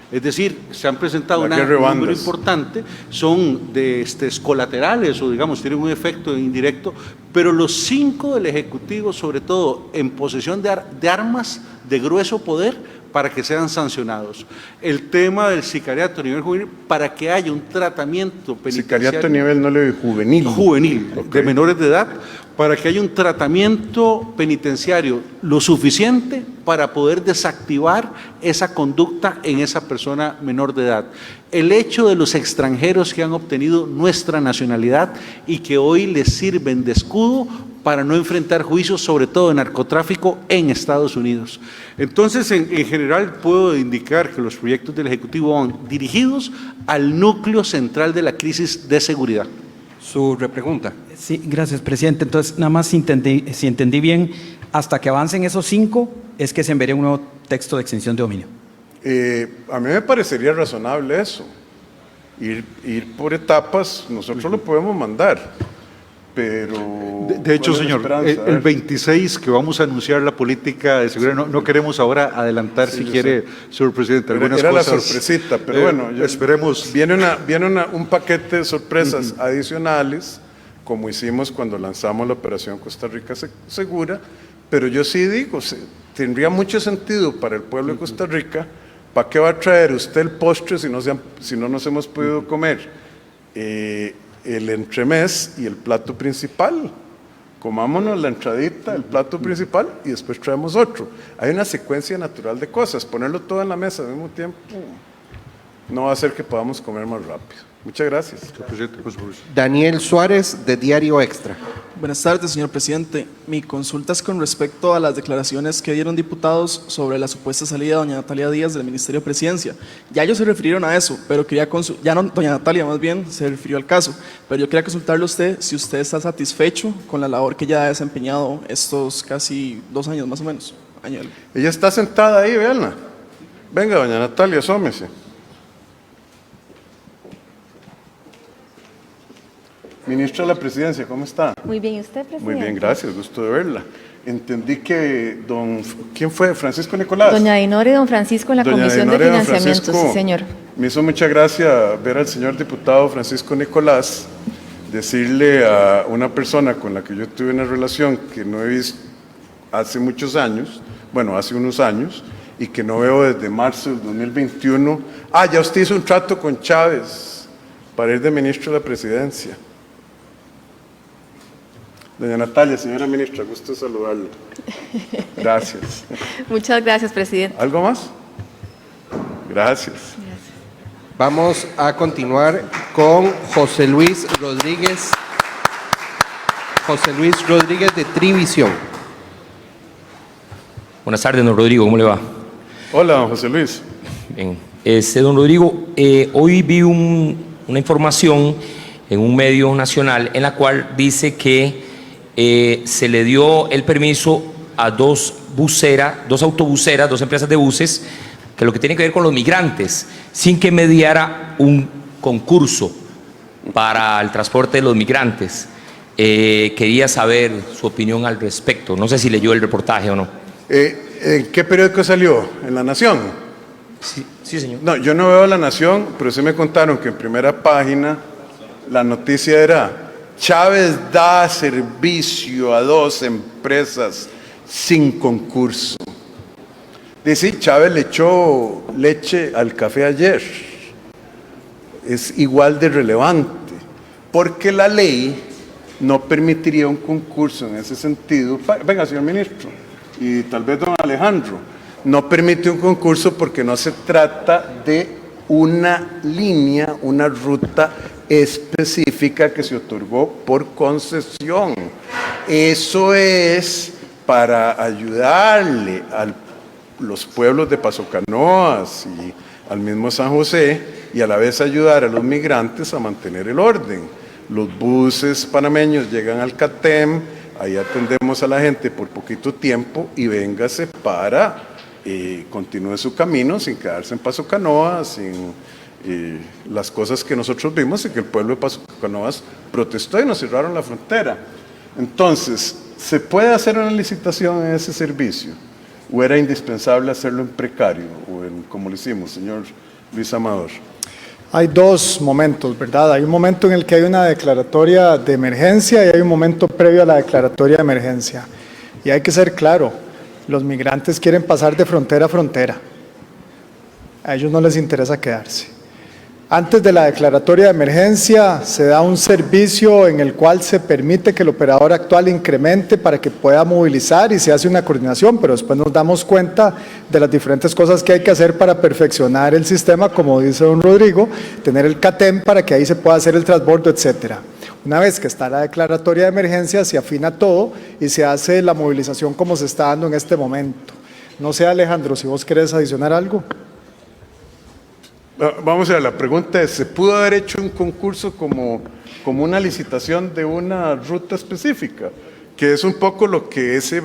Es decir, se han presentado un número importante, son de colaterales o digamos tienen un efecto indirecto, pero los 5 del Ejecutivo, sobre todo en posesión de armas de grueso poder, para que sean sancionados. El tema del sicariato a nivel juvenil, para que haya un tratamiento penitenciario. Sicariato a nivel no le juvenil. Juvenil, de menores de edad, para que haya un tratamiento penitenciario lo suficiente para poder desactivar esa conducta en esa persona menor de edad. El hecho de los extranjeros que han obtenido nuestra nacionalidad y que hoy les sirven de escudo para no enfrentar juicios, sobre todo de narcotráfico, en Estados Unidos. Entonces, en general, puedo indicar que los proyectos del Ejecutivo van dirigidos al núcleo central de la crisis de seguridad. Su repregunta. Sí, gracias, presidente. Entonces, nada más si entendí bien, hasta que avancen esos 5 es que se enviaría un nuevo texto de extinción de dominio. A mí me parecería razonable eso. Ir por etapas, nosotros lo podemos mandar, pero... De hecho, señor, el 26 que vamos a anunciar la política de seguridad, no queremos ahora adelantar, si quiere, señor presidente, algunas era cosas. la sorpresita, pero bueno, esperemos. Viene un paquete de sorpresas adicionales, como hicimos cuando lanzamos la operación Costa Rica Segura, pero yo sí digo, tendría mucho sentido para el pueblo de Costa Rica. ¿Para qué va a traer usted el postre si no nos hemos podido comer el entremés y el plato principal? Comámonos la entradita, el plato principal y después traemos otro. Hay una secuencia natural de cosas. Ponerlo todo en la mesa al mismo tiempo no va a hacer que podamos comer más rápido. Muchas gracias. Daniel Suárez, de Diario Extra. Buenas tardes, señor presidente. Mi consulta es con respecto a las declaraciones que dieron diputados sobre la supuesta salida de doña Natalia Díaz del Ministerio de Presidencia. Ya ellos se refirieron a eso, pero ya no, doña Natalia más bien se refirió al caso, pero yo quería consultarle a usted si usted está satisfecho con la labor que ya ha desempeñado estos casi 2 años más o menos. Ella está sentada ahí, véanla. Venga, doña Natalia, asómese. Ministra de la Presidencia, ¿cómo está? Muy bien, ¿y usted, presidente? Muy bien, gracias, gusto de verla. Entendí que ¿quién fue? ¿Francisco Nicolás? Doña Dinora y don Francisco en la Comisión de Financiamiento, sí, señor. Me hizo mucha gracia ver al señor diputado Francisco Nicolás decirle a una persona con la que yo tuve una relación que no he visto hace muchos años, bueno, hace unos años, y que no veo desde marzo del 2021, ya usted hizo un trato con Chávez para ir de ministro de la Presidencia. Doña Natalia, señora ministra, gusto saludarla. Gracias. Muchas gracias, presidente. ¿Algo más? Gracias. Vamos a continuar con José Luis Rodríguez. José Luis Rodríguez, de Trivisión. Buenas tardes, don Rodrigo, ¿cómo le va? Hola, don José Luis. Bien. Don Rodrigo, hoy vi una información en un medio nacional en la cual dice que se le dio el permiso a dos autobuseras, 2 empresas de buses, que lo que tiene que ver con los migrantes, sin que mediara un concurso para el transporte de los migrantes. Quería saber su opinión al respecto. No sé si leyó el reportaje o no. ¿En qué periódico salió? ¿En La Nación? Sí, señor. No, yo no veo La Nación, pero sí me contaron que en primera página la noticia era: Chávez da servicio a 2 empresas sin concurso. Dice, Chávez le echó leche al café ayer. Es igual de relevante, porque la ley no permitiría un concurso en ese sentido. Venga, señor ministro, y tal vez don Alejandro, no permite un concurso porque no se trata de una línea, una ruta específica que se otorgó por concesión. Eso es para ayudarle a los pueblos de Paso Canoas y al mismo San José y a la vez ayudar a los migrantes a mantener el orden. Los buses panameños llegan al CATEM, ahí atendemos a la gente por poquito tiempo y véngase para continúe su camino sin quedarse en Paso Canoa, sin las cosas que nosotros vimos y que el pueblo de Paso Canoas protestó y nos cerraron la frontera. Entonces, ¿se puede hacer una licitación en ese servicio? ¿O era indispensable hacerlo en precario? ¿O como lo hicimos, señor Luis Amador? Hay dos momentos, ¿verdad? Hay un momento en el que hay una declaratoria de emergencia y hay un momento previo a la declaratoria de emergencia. Y hay que ser claro, los migrantes quieren pasar de frontera a frontera. A ellos no les interesa quedarse. Antes de la declaratoria de emergencia se da un servicio en el cual se permite que el operador actual incremente para que pueda movilizar y se hace una coordinación, pero después nos damos cuenta de las diferentes cosas que hay que hacer para perfeccionar el sistema, como dice don Rodrigo, tener el CATEM para que ahí se pueda hacer el transbordo, etcétera. Una vez que está la declaratoria de emergencia se afina todo y se hace la movilización como se está dando en este momento. No sé, Alejandro, si vos querés adicionar algo. Vamos a ver, la pregunta es, ¿se pudo haber hecho un concurso como una licitación de una ruta específica? Que es un poco lo que ese,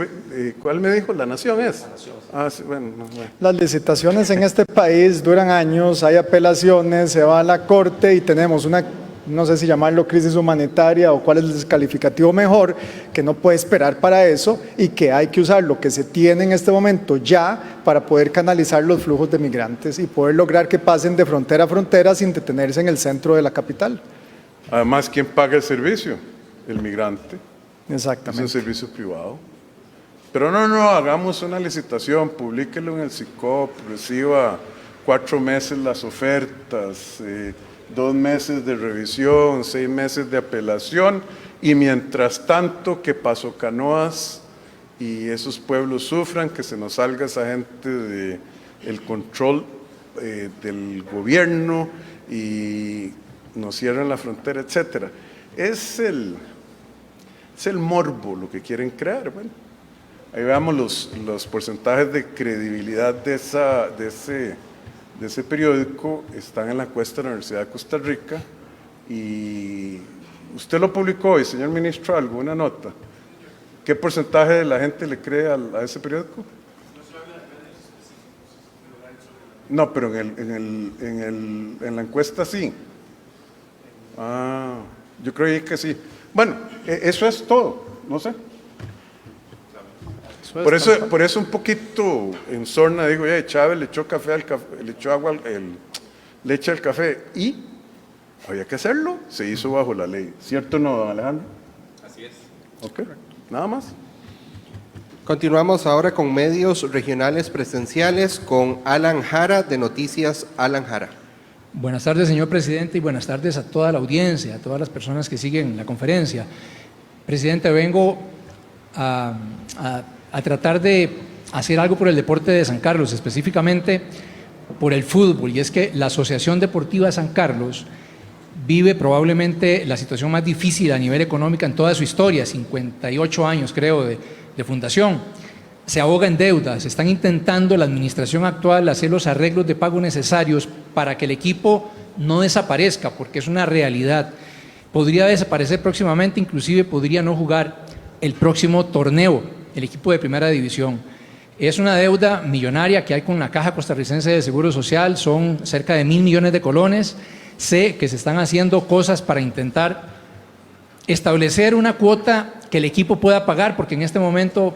¿cuál me dijo? ¿La Nación es? La Nación. Ah, sí, bueno. Las licitaciones en este país duran años, hay apelaciones, se va a la corte y tenemos una, no sé si llamarlo crisis humanitaria o cuál es el descalificativo mejor, que no puede esperar para eso y que hay que usar lo que se tiene en este momento ya para poder canalizar los flujos de migrantes y poder lograr que pasen de frontera a frontera sin detenerse en el centro de la capital. Además, ¿quién paga el servicio? El migrante. Exactamente. Es un servicio privado. Pero no, hagamos una licitación, publíquelo en el SICOP, reciba 4 meses las ofertas, 2 meses de revisión, 6 meses de apelación y mientras tanto que Paso Canoas y esos pueblos sufran, que se nos salga esa gente del control del gobierno y nos cierran la frontera, etcétera. Es el morbo lo que quieren crear. Bueno, ahí veamos los porcentajes de credibilidad de ese periódico, están en la encuesta de la Universidad de Costa Rica y usted lo publicó hoy, señor ministro, alguna nota. ¿Qué porcentaje de la gente le cree a ese periódico? No, pero en la encuesta sí. Ah, yo creí que sí. Bueno, eso es todo, no sé. Por eso un poquito en sorna digo, Chávez le echó café al café, le echó agua, leche al café y había que hacerlo, se hizo bajo la ley. ¿Cierto o no, don Alejandro? Así es. Ok, nada más. Continuamos ahora con medios regionales presenciales con Alan Jara de Noticias Alan Jara. Buenas tardes, señor presidente, y buenas tardes a toda la audiencia, a todas las personas que siguen la conferencia. Presidente, vengo a tratar de hacer algo por el deporte de San Carlos, específicamente por el fútbol, y es que la Asociación Deportiva San Carlos vive probablemente la situación más difícil a nivel económico en toda su historia, 58 años creo de fundación. Se ahoga en deudas, están intentando la administración actual hacer los arreglos de pago necesarios para que el equipo no desaparezca, porque es una realidad. Podría desaparecer próximamente, inclusive podría no jugar el próximo torneo, el equipo de primera división. Es una deuda millonaria que hay con la Caja Costarricense de Seguro Social, son cerca de 1.000 millones de colones. Sé que se están haciendo cosas para intentar establecer una cuota que el equipo pueda pagar, porque en este momento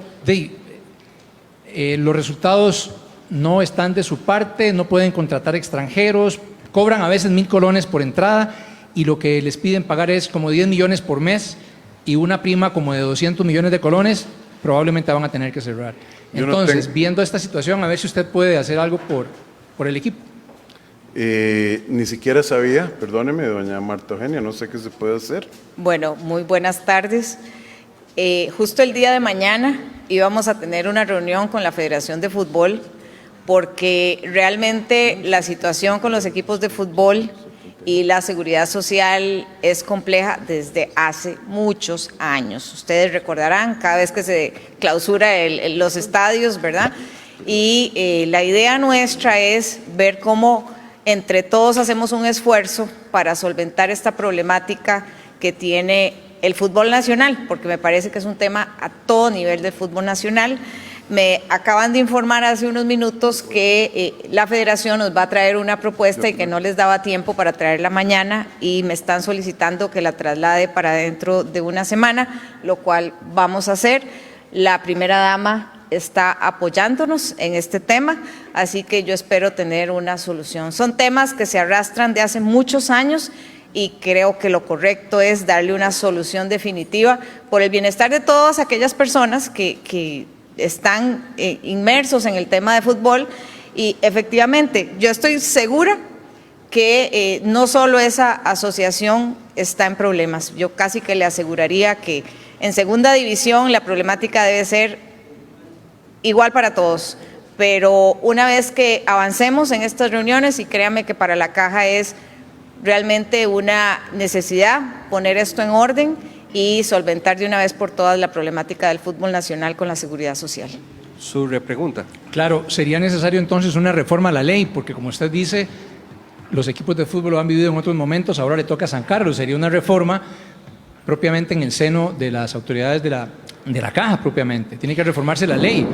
los resultados no están de su parte, no pueden contratar extranjeros, cobran a veces 1.000 colones por entrada y lo que les piden pagar es como 10 millones por mes y una prima como de 200 millones de colones, probablemente van a tener que cerrar. Entonces, viendo esta situación, a ver si usted puede hacer algo por el equipo. Ni siquiera sabía, perdóneme, doña Marta Eugenia, no sé qué se puede hacer. Bueno, muy buenas tardes. Justo el día de mañana íbamos a tener una reunión con la Federación de Fútbol porque realmente la situación con los equipos de fútbol y la seguridad social es compleja desde hace muchos años. Ustedes recordarán cada vez que se clausura los estadios, ¿verdad? Y la idea nuestra es ver cómo entre todos hacemos un esfuerzo para solventar esta problemática que tiene el fútbol nacional, porque me parece que es un tema a todo nivel del fútbol nacional. Me acaban de informar hace unos minutos que la federación nos va a traer una propuesta y que no les daba tiempo para traerla mañana y me están solicitando que la traslade para dentro de una semana, lo cual vamos a hacer. La primera dama está apoyándonos en este tema, así que yo espero tener una solución. Son temas que se arrastran de hace muchos años y creo que lo correcto es darle una solución definitiva por el bienestar de todas aquellas personas que están inmersos en el tema de fútbol y efectivamente yo estoy segura que no solo esa asociación está en problemas, yo casi que le aseguraría que en segunda división la problemática debe ser igual para todos, pero una vez que avancemos en estas reuniones, y créame que para la Caja es realmente una necesidad poner esto en orden y solventar de una vez por todas la problemática del fútbol nacional con la seguridad social. Su repregunta. Claro, sería necesario entonces una reforma a la ley, porque como usted dice, los equipos de fútbol lo han vivido en otros momentos, ahora le toca a San Carlos, sería una reforma propiamente en el seno de las autoridades de la Caja propiamente, tiene que reformarse la ley.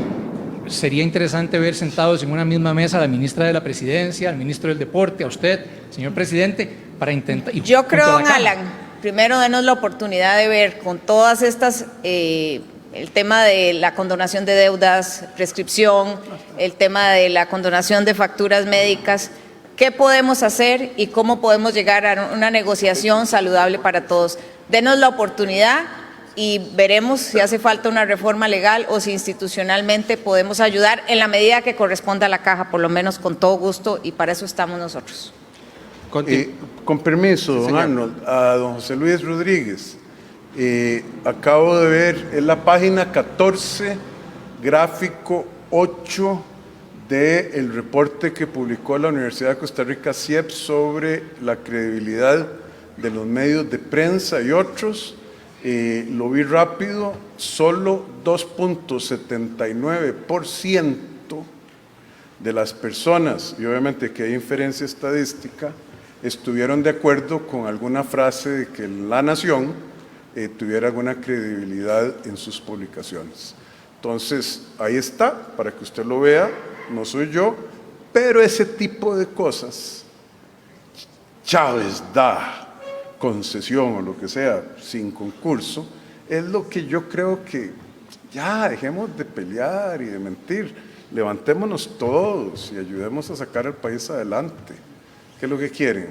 Sería interesante ver sentados en una misma mesa a la ministra de la Presidencia, al ministro del Deporte, a usted, señor presidente, para intentar... Yo creo, don Alan, primero denos la oportunidad de ver con todas estas, el tema de la condonación de deudas, prescripción, el tema de la condonación de facturas médicas, qué podemos hacer y cómo podemos llegar a una negociación saludable para todos. Denos la oportunidad y veremos si hace falta una reforma legal o si institucionalmente podemos ayudar en la medida que corresponda a la Caja, por lo menos con todo gusto, y para eso estamos nosotros. Con permiso, don Arnold, a don José Luis Rodríguez, acabo de ver en la página 14, gráfico 8 del reporte que publicó la Universidad de Costa Rica, CIEP, sobre la credibilidad de los medios de prensa y otros. Lo vi rápido, solo 2.79% de las personas, y obviamente que hay inferencia estadística, estuvieron de acuerdo con alguna frase de que La Nación tuviera alguna credibilidad en sus publicaciones. Entonces, ahí está, para que usted lo vea, no soy yo, pero ese tipo de cosas, Chávez da concesión o lo que sea, sin concurso, es lo que yo creo que ya dejemos de pelear y de mentir, levantémonos todos y ayudemos a sacar al país adelante. ¿Qué es lo que quieren?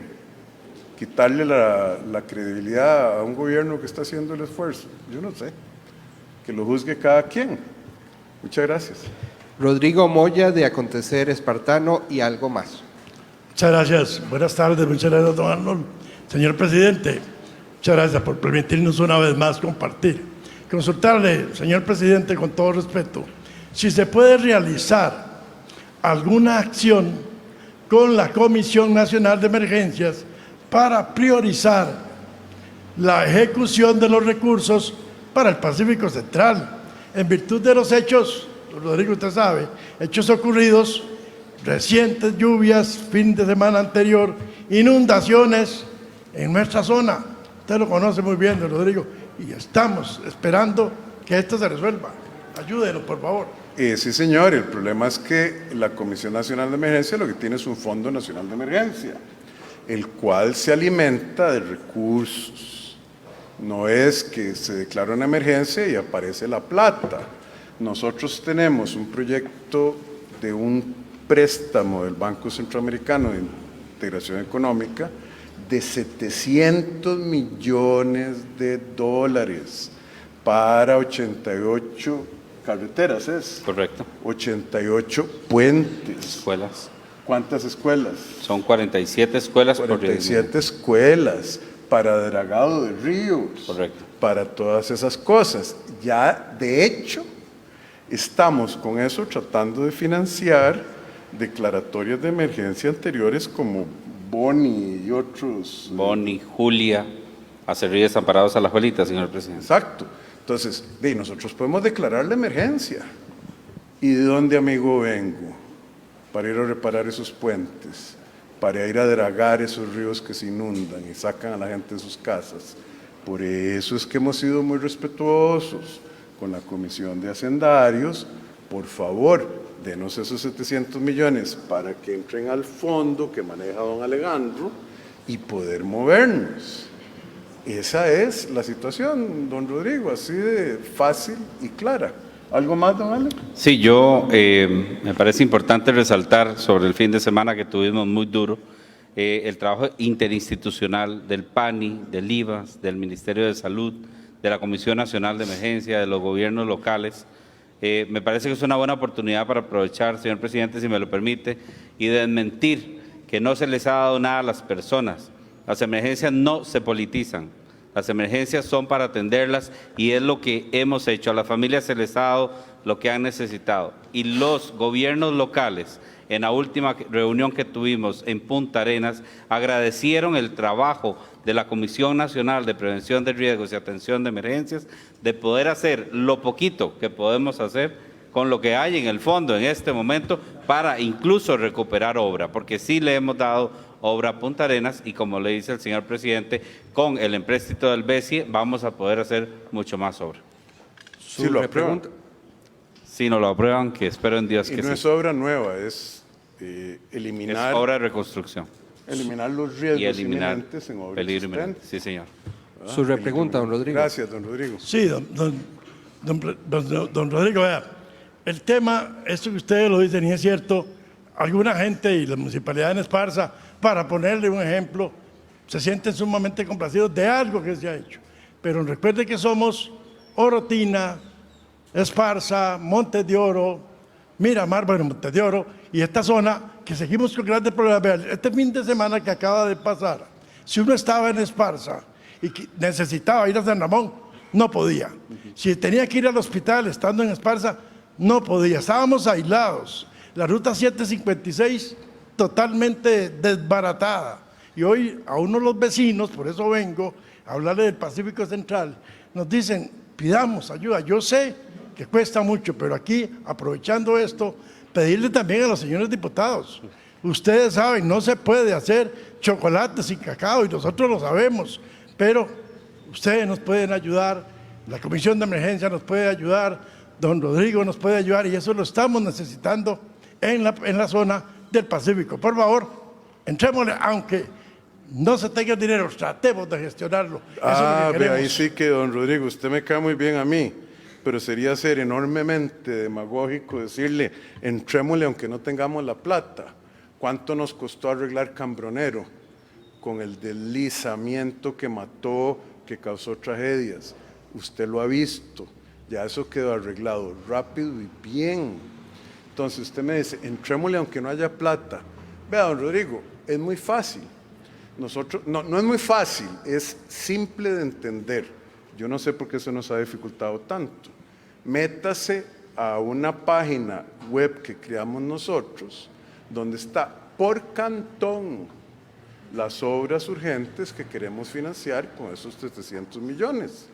¿Quitarle la credibilidad a un gobierno que está haciendo el esfuerzo? Yo no sé, que lo juzgue cada quien. Muchas gracias. Rodrigo Moya, de Acontecer Espartano y algo más. Muchas gracias. Buenas tardes, muchas gracias, don Arnold. Señor presidente, muchas gracias por permitirnos una vez más compartir. Consultarle, señor presidente, con todo respeto, si se puede realizar alguna acción con la Comisión Nacional de Emergencias para priorizar la ejecución de los recursos para el Pacífico Central, en virtud de los hechos, Rodrigo, usted sabe, hechos ocurridos, recientes lluvias, fin de semana anterior, inundaciones en nuestra zona. Usted lo conoce muy bien, don Rodrigo, y estamos esperando que esto se resuelva. Ayúdenos, por favor. Sí, señor, el problema es que la Comisión Nacional de Emergencia lo que tiene es un Fondo Nacional de Emergencia, el cual se alimenta de recursos. No es que se declara una emergencia y aparece la plata. Nosotros tenemos un proyecto de un préstamo del Banco Centroamericano de Integración Económica de $700 millones para 88 carreteras, ¿es? Correcto. 88 puentes. Escuelas. ¿Cuántas escuelas? Son 47 escuelas. 47 escuelas para dragado de ríos. Correcto. Para todas esas cosas. Ya, de hecho, estamos con eso tratando de financiar declaratorias de emergencia anteriores como Boni y otros. Boni, Julia, Acerrí Desamparados a la Juelita, señor presidente. Exacto. Entonces, nosotros podemos declarar la emergencia. ¿Y de dónde, amigo, vengo? Para ir a reparar esos puentes, para ir a dragar esos ríos que se inundan y sacan a la gente de sus casas. Por eso es que hemos sido muy respetuosos con la Comisión de Hacendarios. Por favor, denos esos 700 millones para que entren al fondo que maneja don Alejandro y poder movernos. Esa es la situación, don Rodrigo, así de fácil y clara. ¿Algo más, don Ale? Sí, yo me parece importante resaltar sobre el fin de semana que tuvimos muy duro el trabajo interinstitucional del PANI, del IVAS, del Ministerio de Salud, de la Comisión Nacional de Emergencia, de los gobiernos locales. Me parece que es una buena oportunidad para aprovechar, señor presidente, si me lo permite, y desmentir que no se les ha dado nada a las personas. Las emergencias no se politizan. Las emergencias son para atenderlas y es lo que hemos hecho. A las familias se les ha dado lo que han necesitado. Y los gobiernos locales, en la última reunión que tuvimos en Punta Arenas, agradecieron el trabajo de la Comisión Nacional de Prevención de Riesgos y Atención de Emergencias, de poder hacer lo poquito que podemos hacer con lo que hay en el fondo en este momento para incluso recuperar obra, porque sí le hemos dado obra a Punta Arenas y como le dice el señor presidente, con el empréstito del BESIE vamos a poder hacer mucho más obra. Si lo aprueban. Si no lo aprueban, que espero en Dios Y que no sí. es obra nueva, es eliminar... Es obra de reconstrucción. Eliminar los riesgos y eliminar inminentes en obras peligro inminente. existentes. Sí, señor. Su repregunta, don Rodrigo. Gracias, don Rodrigo. Sí, don Rodrigo, vea, el tema, esto que ustedes lo dicen y es cierto, alguna gente y la municipalidad en Esparza, para ponerle un ejemplo, se sienten sumamente complacidos de algo que se ha hecho. Pero recuerde que somos Orotina, Esparza, Montes de Oro, Miramar, bueno, Montes de Oro, y esta zona que seguimos con grandes problemas. Vean, este fin de semana que acaba de pasar, si uno estaba en Esparza y que necesitaba ir a San Ramón, no podía. Si tenía que ir al hospital estando en Esparza, no podía. Estábamos aislados. La ruta 756 totalmente desbaratada. Y hoy a uno de los vecinos, por eso vengo a hablarle del Pacífico Central, nos dicen, pidamos ayuda. Yo sé que cuesta mucho, pero aquí, aprovechando esto, pedirle también a los señores diputados. Ustedes saben, no se puede hacer chocolate sin cacao y nosotros lo sabemos, pero ustedes nos pueden ayudar, la Comisión de Emergencia nos puede ayudar, don Rodrigo nos puede ayudar y eso lo estamos necesitando en la zona del Pacífico. Por favor, entrémosle, aunque no se tenga dinero, tratemos de gestionarlo. Eso es lo que queremos. Ahí sí que, don Rodrigo, usted me cae muy bien a mí, pero sería ser enormemente demagógico decirle, entrémosle aunque no tengamos la plata. ¿Cuánto nos costó arreglar Cambronero con el deslizamiento que mató, que causó tragedias? Usted lo ha visto, ya eso quedó arreglado rápido y bien. Entonces usted me dice, entrémosle aunque no haya plata. Vea, don Rodrigo, es muy fácil. Nosotros, no es muy fácil, es simple de entender. Yo no sé por qué eso nos ha dificultado tanto. Métase a una página web que creamos nosotros, donde está por cantón las obras urgentes que queremos financiar con esos 700 millones.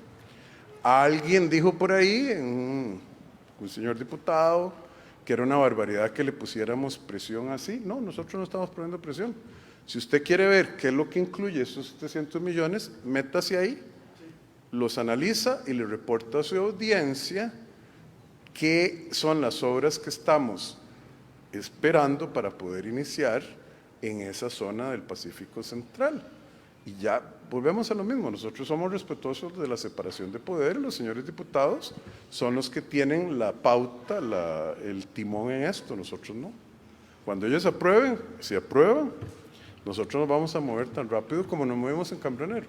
Alguien dijo por ahí, un señor diputado, que era una barbaridad que le pusiéramos presión así. No, nosotros no estamos poniendo presión. Si usted quiere ver qué es lo que incluye esos 700 millones, métase ahí, los analiza y le reporta a su audiencia qué son las obras que estamos esperando para poder iniciar en esa zona del Pacífico Central. Y ya volvemos a lo mismo, nosotros somos respetuosos de la separación de poderes, los señores diputados son los que tienen la pauta, el timón en esto, nosotros no. Cuando ellos aprueben, si aprueban, nosotros nos vamos a mover tan rápido como nos movemos en Cambronero.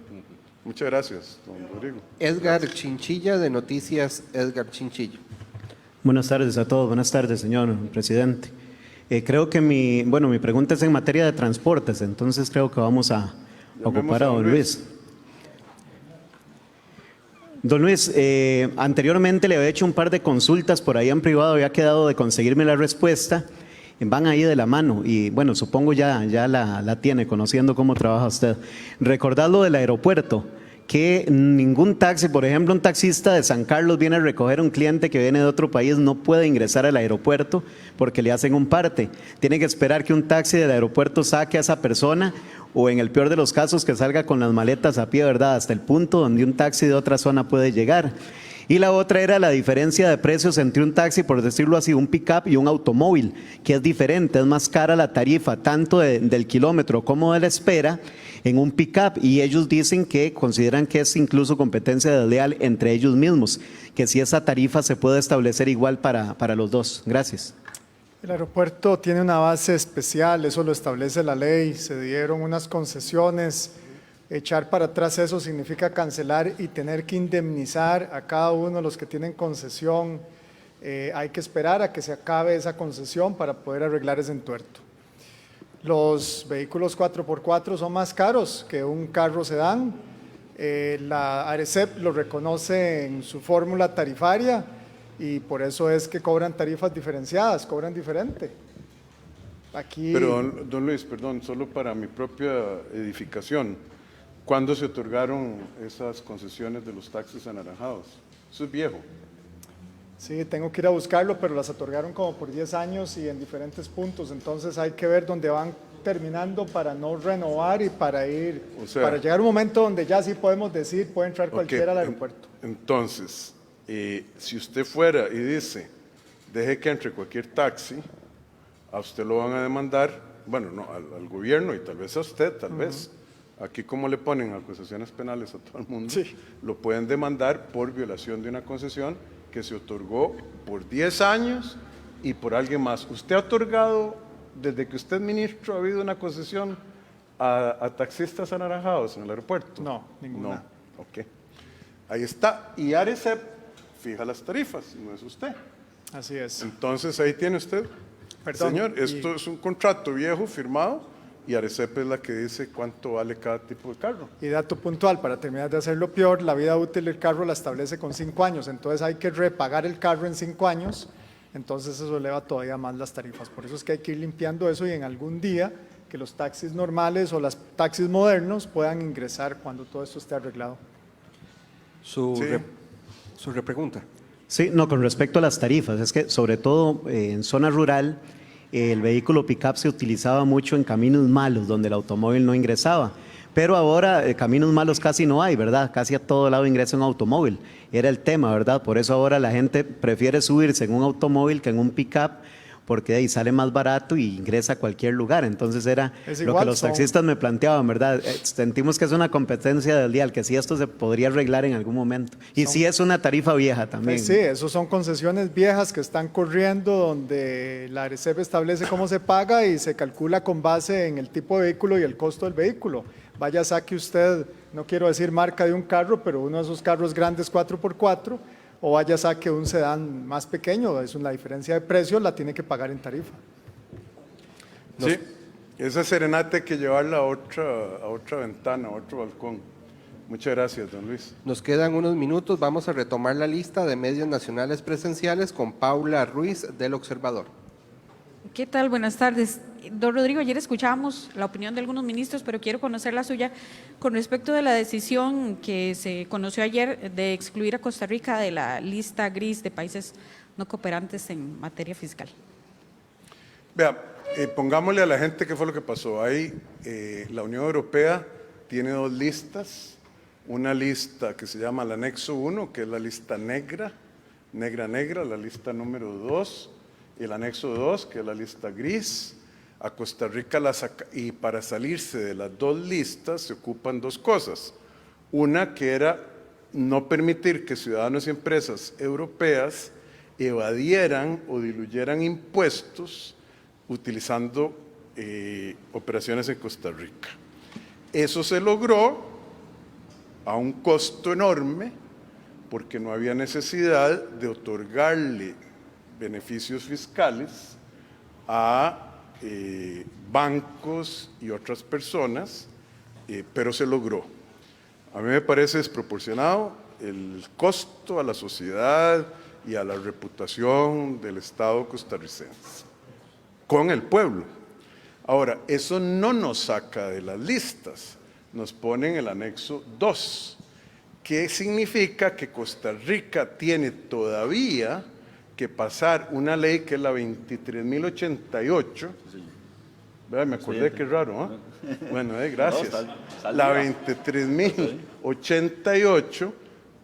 Muchas gracias, don Rodrigo. Edgar Chinchilla, de Noticias Edgar Chinchilla. Buenas tardes a todos, buenas tardes, señor presidente. Creo que mi pregunta es en materia de transportes, entonces creo que vamos a ocupar a don Luis. Don Luis, anteriormente le había hecho un par de consultas por ahí en privado, había quedado de conseguirme la respuesta, van ahí de la mano y bueno, supongo ya la tiene, conociendo cómo trabaja usted. Recordad lo del aeropuerto, que ningún taxi, por ejemplo, un taxista de San Carlos viene a recoger a un cliente que viene de otro país, no puede ingresar al aeropuerto porque le hacen un parte. Tiene que esperar que un taxi del aeropuerto saque a esa persona o en el peor de los casos que salga con las maletas a pie, ¿verdad? Hasta el punto donde un taxi de otra zona puede llegar. Y la otra era la diferencia de precios entre un taxi, por decirlo así, un pick-up y un automóvil, que es diferente, es más cara la tarifa, tanto del kilómetro como de la espera en un pick-up. Y ellos dicen que consideran que es incluso competencia desleal entre ellos mismos, que si esa tarifa se puede establecer igual para los dos. Gracias. El aeropuerto tiene una base especial, eso lo establece la ley, se dieron unas concesiones. Echar para atrás eso significa cancelar y tener que indemnizar a cada uno de los que tienen concesión. Hay que esperar a que se acabe esa concesión para poder arreglar ese entuerto. Los vehículos 4x4 son más caros que un carro sedán. La ARECEP lo reconoce en su fórmula tarifaria y por eso es que cobran tarifas diferenciadas, cobran diferente. Aquí... Pero, don Luis, perdón, solo para mi propia edificación. ¿Cuándo se otorgaron esas concesiones de los taxis anaranjados? Eso es viejo. Sí, tengo que ir a buscarlo, pero las otorgaron como por 10 años y en diferentes puntos. Entonces hay que ver dónde van terminando para no renovar y para ir, para llegar a un momento donde ya sí podemos decir, puede entrar cualquiera al aeropuerto. Entonces, si usted fuera y dice, deje que entre cualquier taxi, a usted lo van a demandar, bueno, no, al gobierno y tal vez a usted, tal vez. Aquí como le ponen acusaciones penales a todo el mundo, lo pueden demandar por violación de una concesión que se otorgó por 10 años y por alguien más. ¿Usted ha otorgado, desde que usted es ministro, ha habido una concesión a taxistas anaranjados en el aeropuerto? No, ninguna. No, ok. Ahí está. Y ARECEP fija las tarifas, no es usted. Así es. Entonces ahí tiene usted. Perdón, señor, esto es un contrato viejo firmado. Y ARECEP es la que dice cuánto vale cada tipo de carro. Y dato puntual, para terminar de hacerlo peor, la vida útil del carro la establece con 5 años, entonces hay que repagar el carro en 5 años, entonces eso eleva todavía más las tarifas. Por eso es que hay que ir limpiando eso y en algún día que los taxis normales o los taxis modernos puedan ingresar cuando todo esto esté arreglado. Su repregunta. Sí, no, con respecto a las tarifas, es que sobre todo en zona rural, el vehículo pick-up se utilizaba mucho en caminos malos, donde el automóvil no ingresaba. Pero ahora caminos malos casi no hay, ¿verdad? Casi a todo lado ingresa un automóvil. Era el tema, ¿verdad? Por eso ahora la gente prefiere subirse en un automóvil que en un pick-up, porque ahí sale más barato y ingresa a cualquier lugar. Entonces era lo que los taxistas me planteaban, ¿verdad? Sentimos que es una competencia desleal, que sí esto se podría arreglar en algún momento. Y sí es una tarifa vieja también. Sí, esos son concesiones viejas que están corriendo, donde la ARECEP establece cómo se paga y se calcula con base en el tipo de vehículo y el costo del vehículo. Vaya, saque usted, no quiero decir marca de un carro, pero uno de esos carros grandes 4x4, o vaya saque un sedán más pequeño, es la diferencia de precios, la tiene que pagar en tarifa. Sí, esa serenata hay que llevarla a otra ventana, a otro balcón. Muchas gracias, don Luis. Nos quedan unos minutos, vamos a retomar la lista de medios nacionales presenciales con Paula Ruiz del Observador. ¿Qué tal? Buenas tardes. Don Rodrigo, ayer escuchábamos la opinión de algunos ministros, pero quiero conocer la suya con respecto de la decisión que se conoció ayer de excluir a Costa Rica de la lista gris de países no cooperantes en materia fiscal. Vea, pongámosle a la gente qué fue lo que pasó. Ahí la Unión Europea tiene 2 listas. Una lista que se llama el anexo 1, que es la lista negra, la lista número 2, y el anexo 2, que es la lista gris. A Costa Rica y para salirse de las 2 listas se ocupan 2 cosas. Una que era no permitir que ciudadanos y empresas europeas evadieran o diluyeran impuestos utilizando operaciones en Costa Rica. Eso se logró a un costo enorme porque no había necesidad de otorgarle beneficios fiscales a bancos y otras personas, pero se logró. A mí me parece desproporcionado el costo a la sociedad y a la reputación del Estado costarricense con el pueblo. Ahora, eso no nos saca de las listas, nos pone en el anexo 2. ¿Qué significa? Que Costa Rica tiene todavía que pasar una ley que es la 23.088. Me acordé que es raro, ¿eh? Bueno, gracias. La 23.088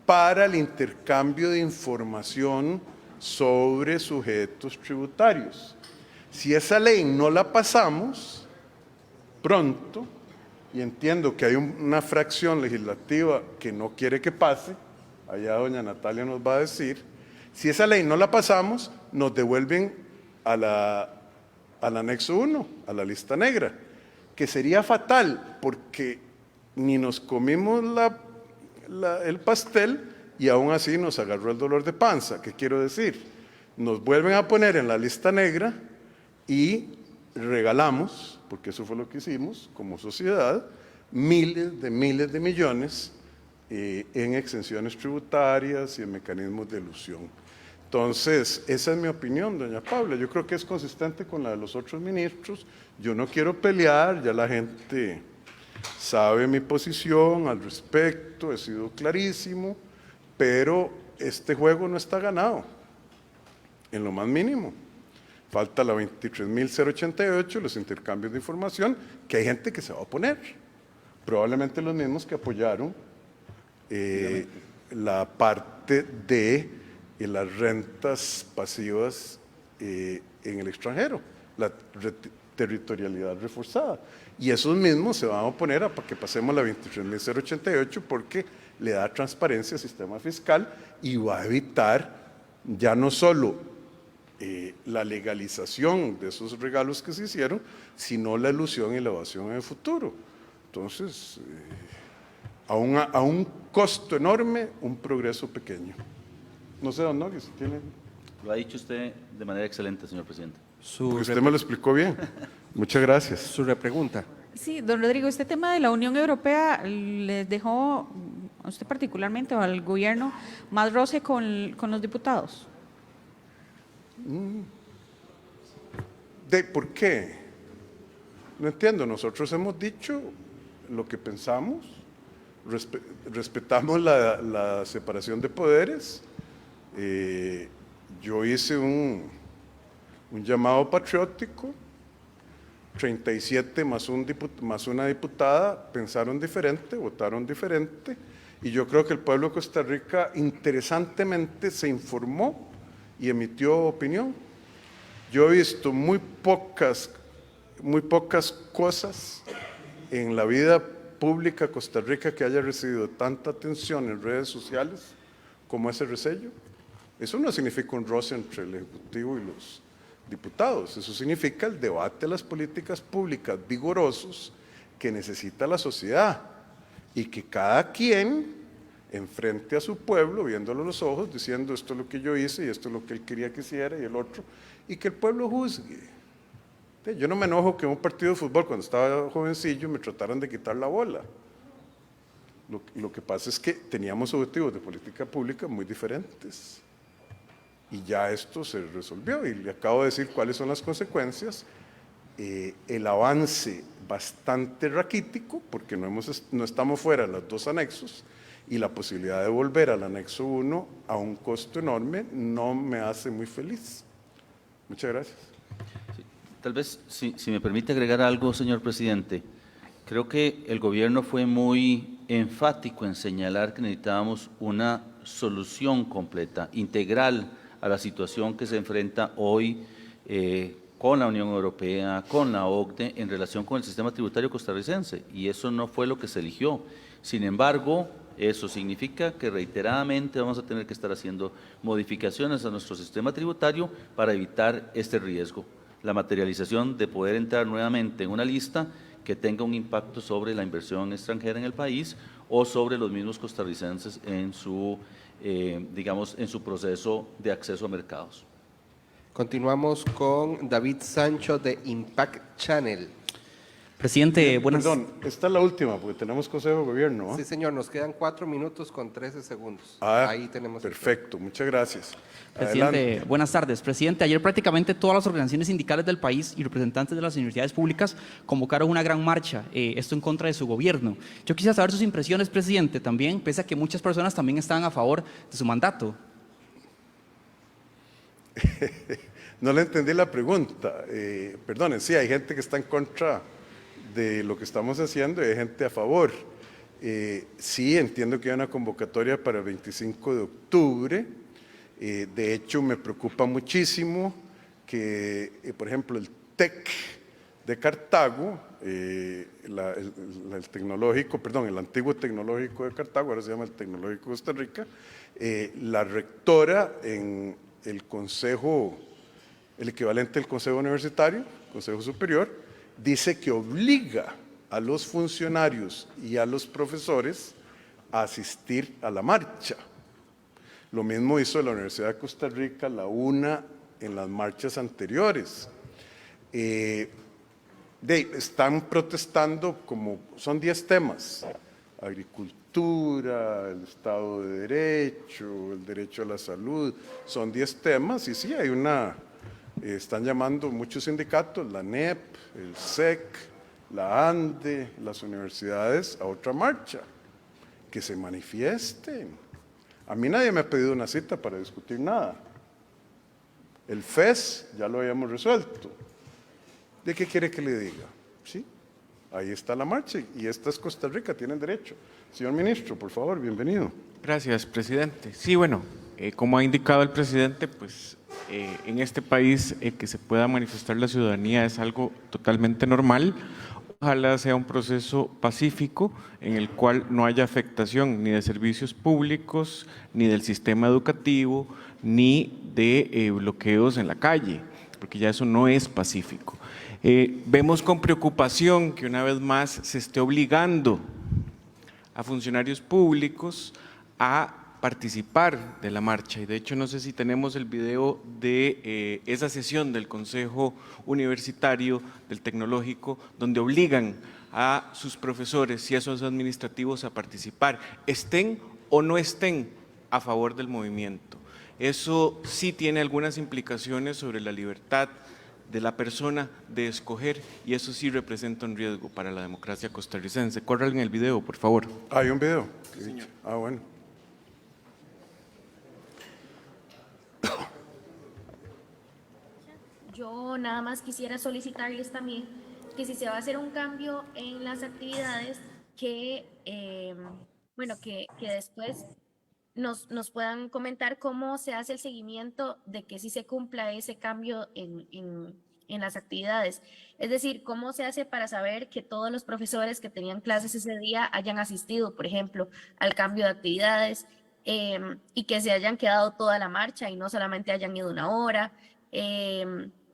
para el intercambio de información sobre sujetos tributarios. Si esa ley no la pasamos pronto, y entiendo que hay una fracción legislativa que no quiere que pase, allá doña Natalia nos va a decir, si esa ley no la pasamos, nos devuelven al anexo 1, a la lista negra, que sería fatal porque ni nos comimos el pastel y aún así nos agarró el dolor de panza. ¿Qué quiero decir? Nos vuelven a poner en la lista negra y regalamos, porque eso fue lo que hicimos como sociedad, miles de millones en exenciones tributarias y en mecanismos de elusión. Entonces, esa es mi opinión, doña Paula. Yo creo que es consistente con la de los otros ministros. Yo no quiero pelear, ya la gente sabe mi posición al respecto, he sido clarísimo, pero este juego no está ganado, en lo más mínimo. Falta la 23.088, los intercambios de información, que hay gente que se va a oponer. Probablemente los mismos que apoyaron la parte de las rentas pasivas en el extranjero, la territorialidad reforzada. Y esos mismos se van a oponer a que pasemos la 23.088 porque le da transparencia al sistema fiscal y va a evitar ya no solo la legalización de esos regalos que se hicieron, sino la elusión y la evasión en el futuro. Entonces, a un costo enorme, un progreso pequeño. No sé, don Nogui, si tiene... Lo ha dicho usted de manera excelente, señor presidente. Usted me lo explicó bien. Muchas gracias. Su repregunta. Sí, don Rodrigo, este tema de la Unión Europea les dejó a usted particularmente o al gobierno más roce con los diputados. ¿Por qué? No entiendo. Nosotros hemos dicho lo que pensamos, respetamos la separación de poderes. Yo hice un llamado patriótico, 37 más una diputada pensaron diferente, votaron diferente, y yo creo que el pueblo de Costa Rica interesantemente se informó y emitió opinión. Yo he visto muy pocas cosas en la vida pública de Costa Rica que haya recibido tanta atención en redes sociales como ese resello. Eso no significa un roce entre el Ejecutivo y los diputados, eso significa el debate de las políticas públicas vigorosos que necesita la sociedad y que cada quien enfrente a su pueblo, viéndolo a los ojos, diciendo esto es lo que yo hice y esto es lo que él quería que hiciera y el otro, y que el pueblo juzgue. Yo no me enojo que en un partido de fútbol, cuando estaba jovencillo, me trataran de quitar la bola. Lo que pasa es que teníamos objetivos de política pública muy diferentes. Y ya esto se resolvió y le acabo de decir cuáles son las consecuencias. El avance bastante raquítico, porque no estamos fuera de los dos anexos, y la posibilidad de volver al anexo 1 a un costo enorme no me hace muy feliz. Muchas gracias. Sí, tal vez, si me permite agregar algo, señor presidente, creo que el gobierno fue muy enfático en señalar que necesitábamos una solución completa, integral, a la situación que se enfrenta hoy con la Unión Europea, con la OCDE, en relación con el sistema tributario costarricense, y eso no fue lo que se eligió. Sin embargo, eso significa que reiteradamente vamos a tener que estar haciendo modificaciones a nuestro sistema tributario para evitar este riesgo, la materialización de poder entrar nuevamente en una lista que tenga un impacto sobre la inversión extranjera en el país o sobre los mismos costarricenses en su en su proceso de acceso a mercados. Continuamos con David Sancho de Impact Channel. Presidente, buenas... Perdón, esta es la última, porque tenemos Consejo de Gobierno, ¿no? Sí, señor, nos quedan 4 minutos con 13 segundos. Ah, ahí tenemos. Perfecto, muchas gracias. Presidente, Adelante. buenas tardes. Presidente, ayer prácticamente todas las organizaciones sindicales del país y representantes de las universidades públicas convocaron una gran marcha, esto en contra de su gobierno. Yo quisiera saber sus impresiones, presidente, también, pese a que muchas personas también están a favor de su mandato. No le entendí la pregunta. Perdonen, sí, hay gente que está en contra de lo que estamos haciendo y hay gente a favor. Sí, entiendo que hay una convocatoria para el 25 de octubre. De hecho, me preocupa muchísimo que, por ejemplo, el TEC de Cartago, el tecnológico, perdón, el antiguo tecnológico de Cartago, ahora se llama el Tecnológico de Costa Rica, la rectora en el consejo, el equivalente al consejo universitario, consejo superior, dice que obliga a los funcionarios y a los profesores a asistir a la marcha. Lo mismo hizo la Universidad de Costa Rica, la UNA, en las marchas anteriores. Están protestando como, son 10 temas: agricultura, el Estado de Derecho, el derecho a la salud, son 10 temas y sí, hay una... están llamando muchos sindicatos, la NEP, el SEC, la ANDE, las universidades, a otra marcha, que se manifiesten. A mí nadie me ha pedido una cita para discutir nada. El FES ya lo habíamos resuelto. ¿De qué quiere que le diga? ¿Sí? Ahí está la marcha y esta es Costa Rica, tienen derecho. Señor ministro, por favor, bienvenido. Gracias, presidente. Sí, bueno, como ha indicado el presidente, pues en este país que se pueda manifestar la ciudadanía es algo totalmente normal. Ojalá sea un proceso pacífico en el cual no haya afectación ni de servicios públicos, ni del sistema educativo, ni de bloqueos en la calle, porque ya eso no es pacífico. Vemos con preocupación que una vez más se esté obligando a funcionarios públicos a participar de la marcha, y de hecho no sé si tenemos el video de esa sesión del Consejo Universitario del Tecnológico donde obligan a sus profesores y a sus administrativos a participar, estén o no estén a favor del movimiento. Eso sí tiene algunas implicaciones sobre la libertad de la persona de escoger y eso sí representa un riesgo para la democracia costarricense. Corran el video, por favor. ¿Hay un video? Sí, señor. Ah, bueno. Yo nada más quisiera solicitarles también que si se va a hacer un cambio en las actividades, que, que después nos puedan comentar cómo se hace el seguimiento de que sí se cumpla ese cambio en las actividades. Es decir, cómo se hace para saber que todos los profesores que tenían clases ese día hayan asistido, por ejemplo, al cambio de actividades y que se hayan quedado toda la marcha y no solamente hayan ido una hora.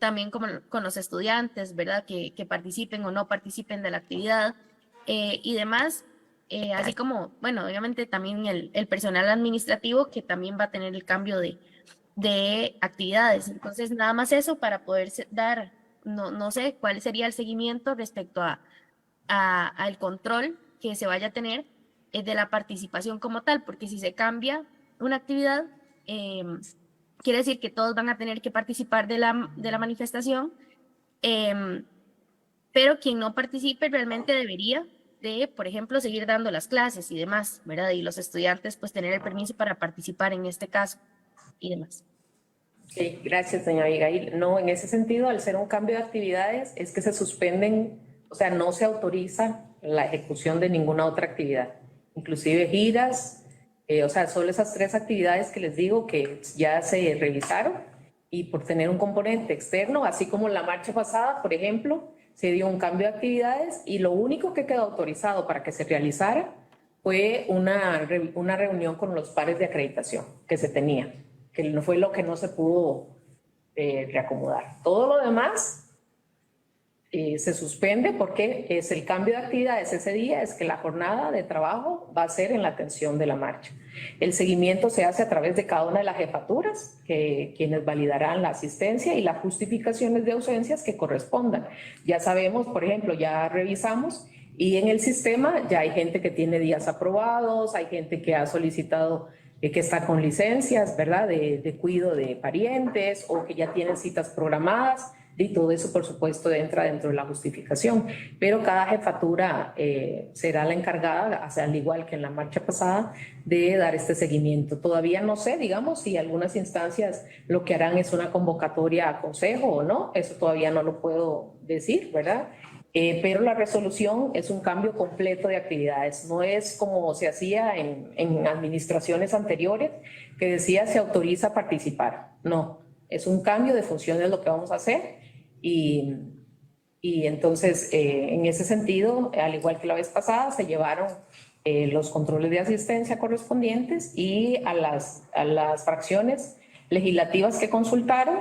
También como con los estudiantes, ¿verdad? Que participen o no participen de la actividad y demás. Así como, bueno, obviamente también el personal administrativo que también va a tener el cambio de actividades. Entonces, nada más eso para poder dar, no sé cuál sería el seguimiento respecto al control que se vaya a tener de la participación como tal, porque si se cambia una actividad, quiere decir que todos van a tener que participar de la manifestación, pero quien no participe realmente debería de, por ejemplo, seguir dando las clases y demás, ¿verdad? Y los estudiantes pues tener el permiso para participar en este caso y demás. Sí, gracias, doña Abigail. No, en ese sentido, al ser un cambio de actividades, es que se suspenden, o sea, no se autoriza la ejecución de ninguna otra actividad, inclusive giras, o sea, solo esas 3 actividades que les digo que ya se revisaron y por tener un componente externo, así como la marcha pasada, por ejemplo, se dio un cambio de actividades y lo único que quedó autorizado para que se realizara fue una reunión con los pares de acreditación que se tenía, que no fue lo que no se pudo reacomodar. Todo lo demás se suspende porque es el cambio de actividades ese día, es que la jornada de trabajo va a ser en la atención de la marcha. El seguimiento se hace a través de cada una de las jefaturas, quienes validarán la asistencia y las justificaciones de ausencias que correspondan. Ya sabemos, por ejemplo, ya revisamos y en el sistema ya hay gente que tiene días aprobados, hay gente que ha solicitado que está con licencias, ¿verdad?, de cuidado de parientes o que ya tienen citas programadas. Y todo eso, por supuesto, entra dentro de la justificación. Pero cada jefatura será la encargada, al igual que en la marcha pasada, de dar este seguimiento. Todavía no sé, digamos, si algunas instancias lo que harán es una convocatoria a consejo o no. Eso todavía no lo puedo decir, ¿verdad? Pero la resolución es un cambio completo de actividades. No es como se hacía en administraciones anteriores, que decía se autoriza a participar. No, es un cambio de funciones lo que vamos a hacer. Y entonces, en ese sentido, al igual que la vez pasada, se llevaron los controles de asistencia correspondientes y a las fracciones legislativas que consultaron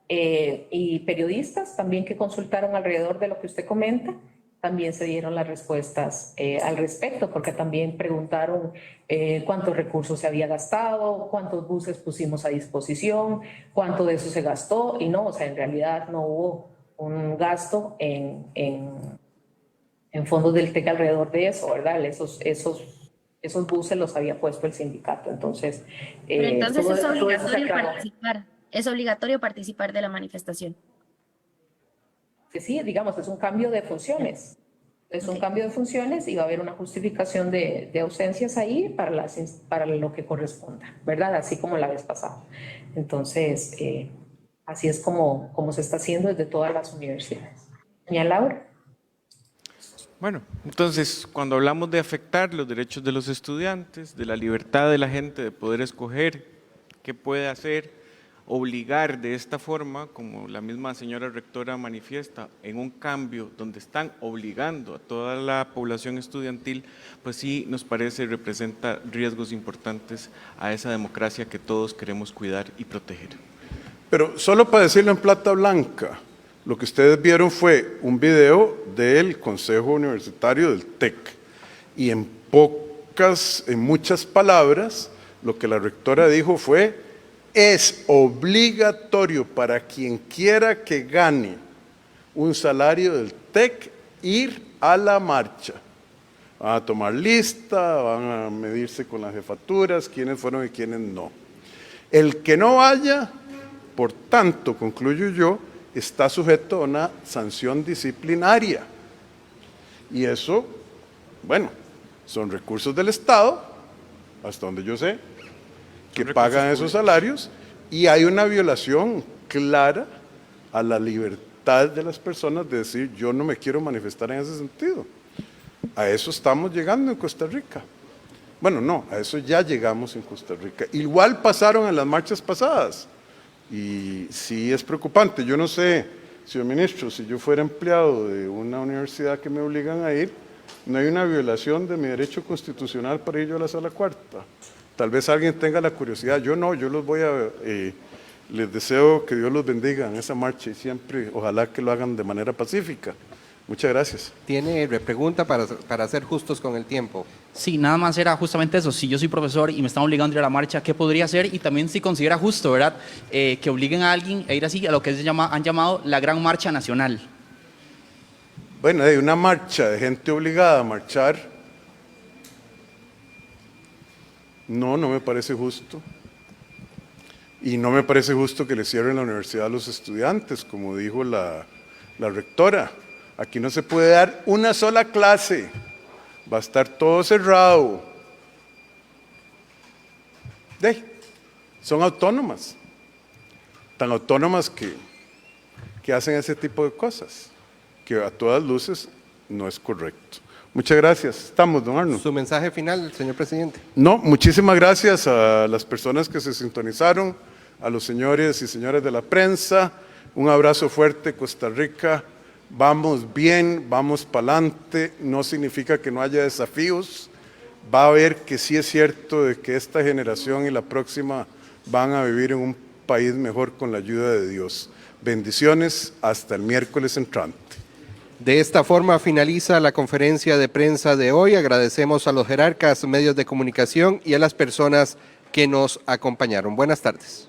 y periodistas también que consultaron alrededor de lo que usted comenta, también se dieron las respuestas al respecto, porque también preguntaron cuántos recursos se había gastado, cuántos buses pusimos a disposición, cuánto de eso se gastó, y no, o sea, en realidad no hubo un gasto en fondos del TEC alrededor de eso, ¿verdad? Esos buses los había puesto el sindicato, entonces... Pero entonces es obligatorio participar, es obligatorio participar de la manifestación. Que sí, digamos, es un cambio de funciones. Es un cambio de funciones y va a haber una justificación de ausencias ahí para lo que corresponda, ¿verdad? Así como la vez pasada. Entonces, así es como se está haciendo desde todas las universidades. Doña Laura. Bueno, entonces, cuando hablamos de afectar los derechos de los estudiantes, de la libertad de la gente de poder escoger qué puede hacer, obligar de esta forma, como la misma señora rectora manifiesta, en un cambio donde están obligando a toda la población estudiantil, pues sí nos parece representa riesgos importantes a esa democracia que todos queremos cuidar y proteger. Pero solo para decirlo en plata blanca, lo que ustedes vieron fue un video del Consejo Universitario del TEC y en muchas palabras, lo que la rectora dijo fue: es obligatorio para quien quiera que gane un salario del TEC ir a la marcha. Van a tomar lista, van a medirse con las jefaturas, quiénes fueron y quiénes no. El que no vaya, por tanto, concluyo yo, está sujeto a una sanción disciplinaria. Y eso, bueno, son recursos del Estado, hasta donde yo sé, que pagan esos salarios, y hay una violación clara a la libertad de las personas de decir: yo no me quiero manifestar en ese sentido. A eso estamos llegando en Costa Rica. Bueno, no, a eso ya llegamos en Costa Rica. Igual pasaron en las marchas pasadas, y sí es preocupante. Yo no sé, señor ministro, si yo fuera empleado de una universidad que me obligan a ir, no hay una violación de mi derecho constitucional para ir yo a la sala cuarta. Tal vez alguien tenga la curiosidad, yo no, yo los voy a, les deseo que Dios los bendiga en esa marcha y siempre, ojalá que lo hagan de manera pacífica. Muchas gracias. ¿Tiene pregunta para ser justos con el tiempo? Sí, nada más era justamente eso. Si yo soy profesor y me están obligando a ir a la marcha, ¿qué podría hacer? Y también si considera justo, ¿verdad? Que obliguen a alguien a ir así a lo que han llamado la Gran Marcha Nacional. Bueno, hay una marcha de gente obligada a marchar. No me parece justo. Y no me parece justo que le cierren la universidad a los estudiantes, como dijo la rectora. Aquí no se puede dar una sola clase, va a estar todo cerrado. Son autónomas, tan autónomas que hacen ese tipo de cosas, que a todas luces no es correcto. Muchas gracias. Estamos, don Arno. Su mensaje final, señor presidente. No, muchísimas gracias a las personas que se sintonizaron, a los señores y señoras de la prensa. Un abrazo fuerte, Costa Rica. Vamos bien, vamos para adelante. No significa que no haya desafíos. Va a haber que sí es cierto de que esta generación y la próxima van a vivir en un país mejor con la ayuda de Dios. Bendiciones, hasta el miércoles entrante. De esta forma finaliza la conferencia de prensa de hoy. Agradecemos a los jerarcas, medios de comunicación y a las personas que nos acompañaron. Buenas tardes.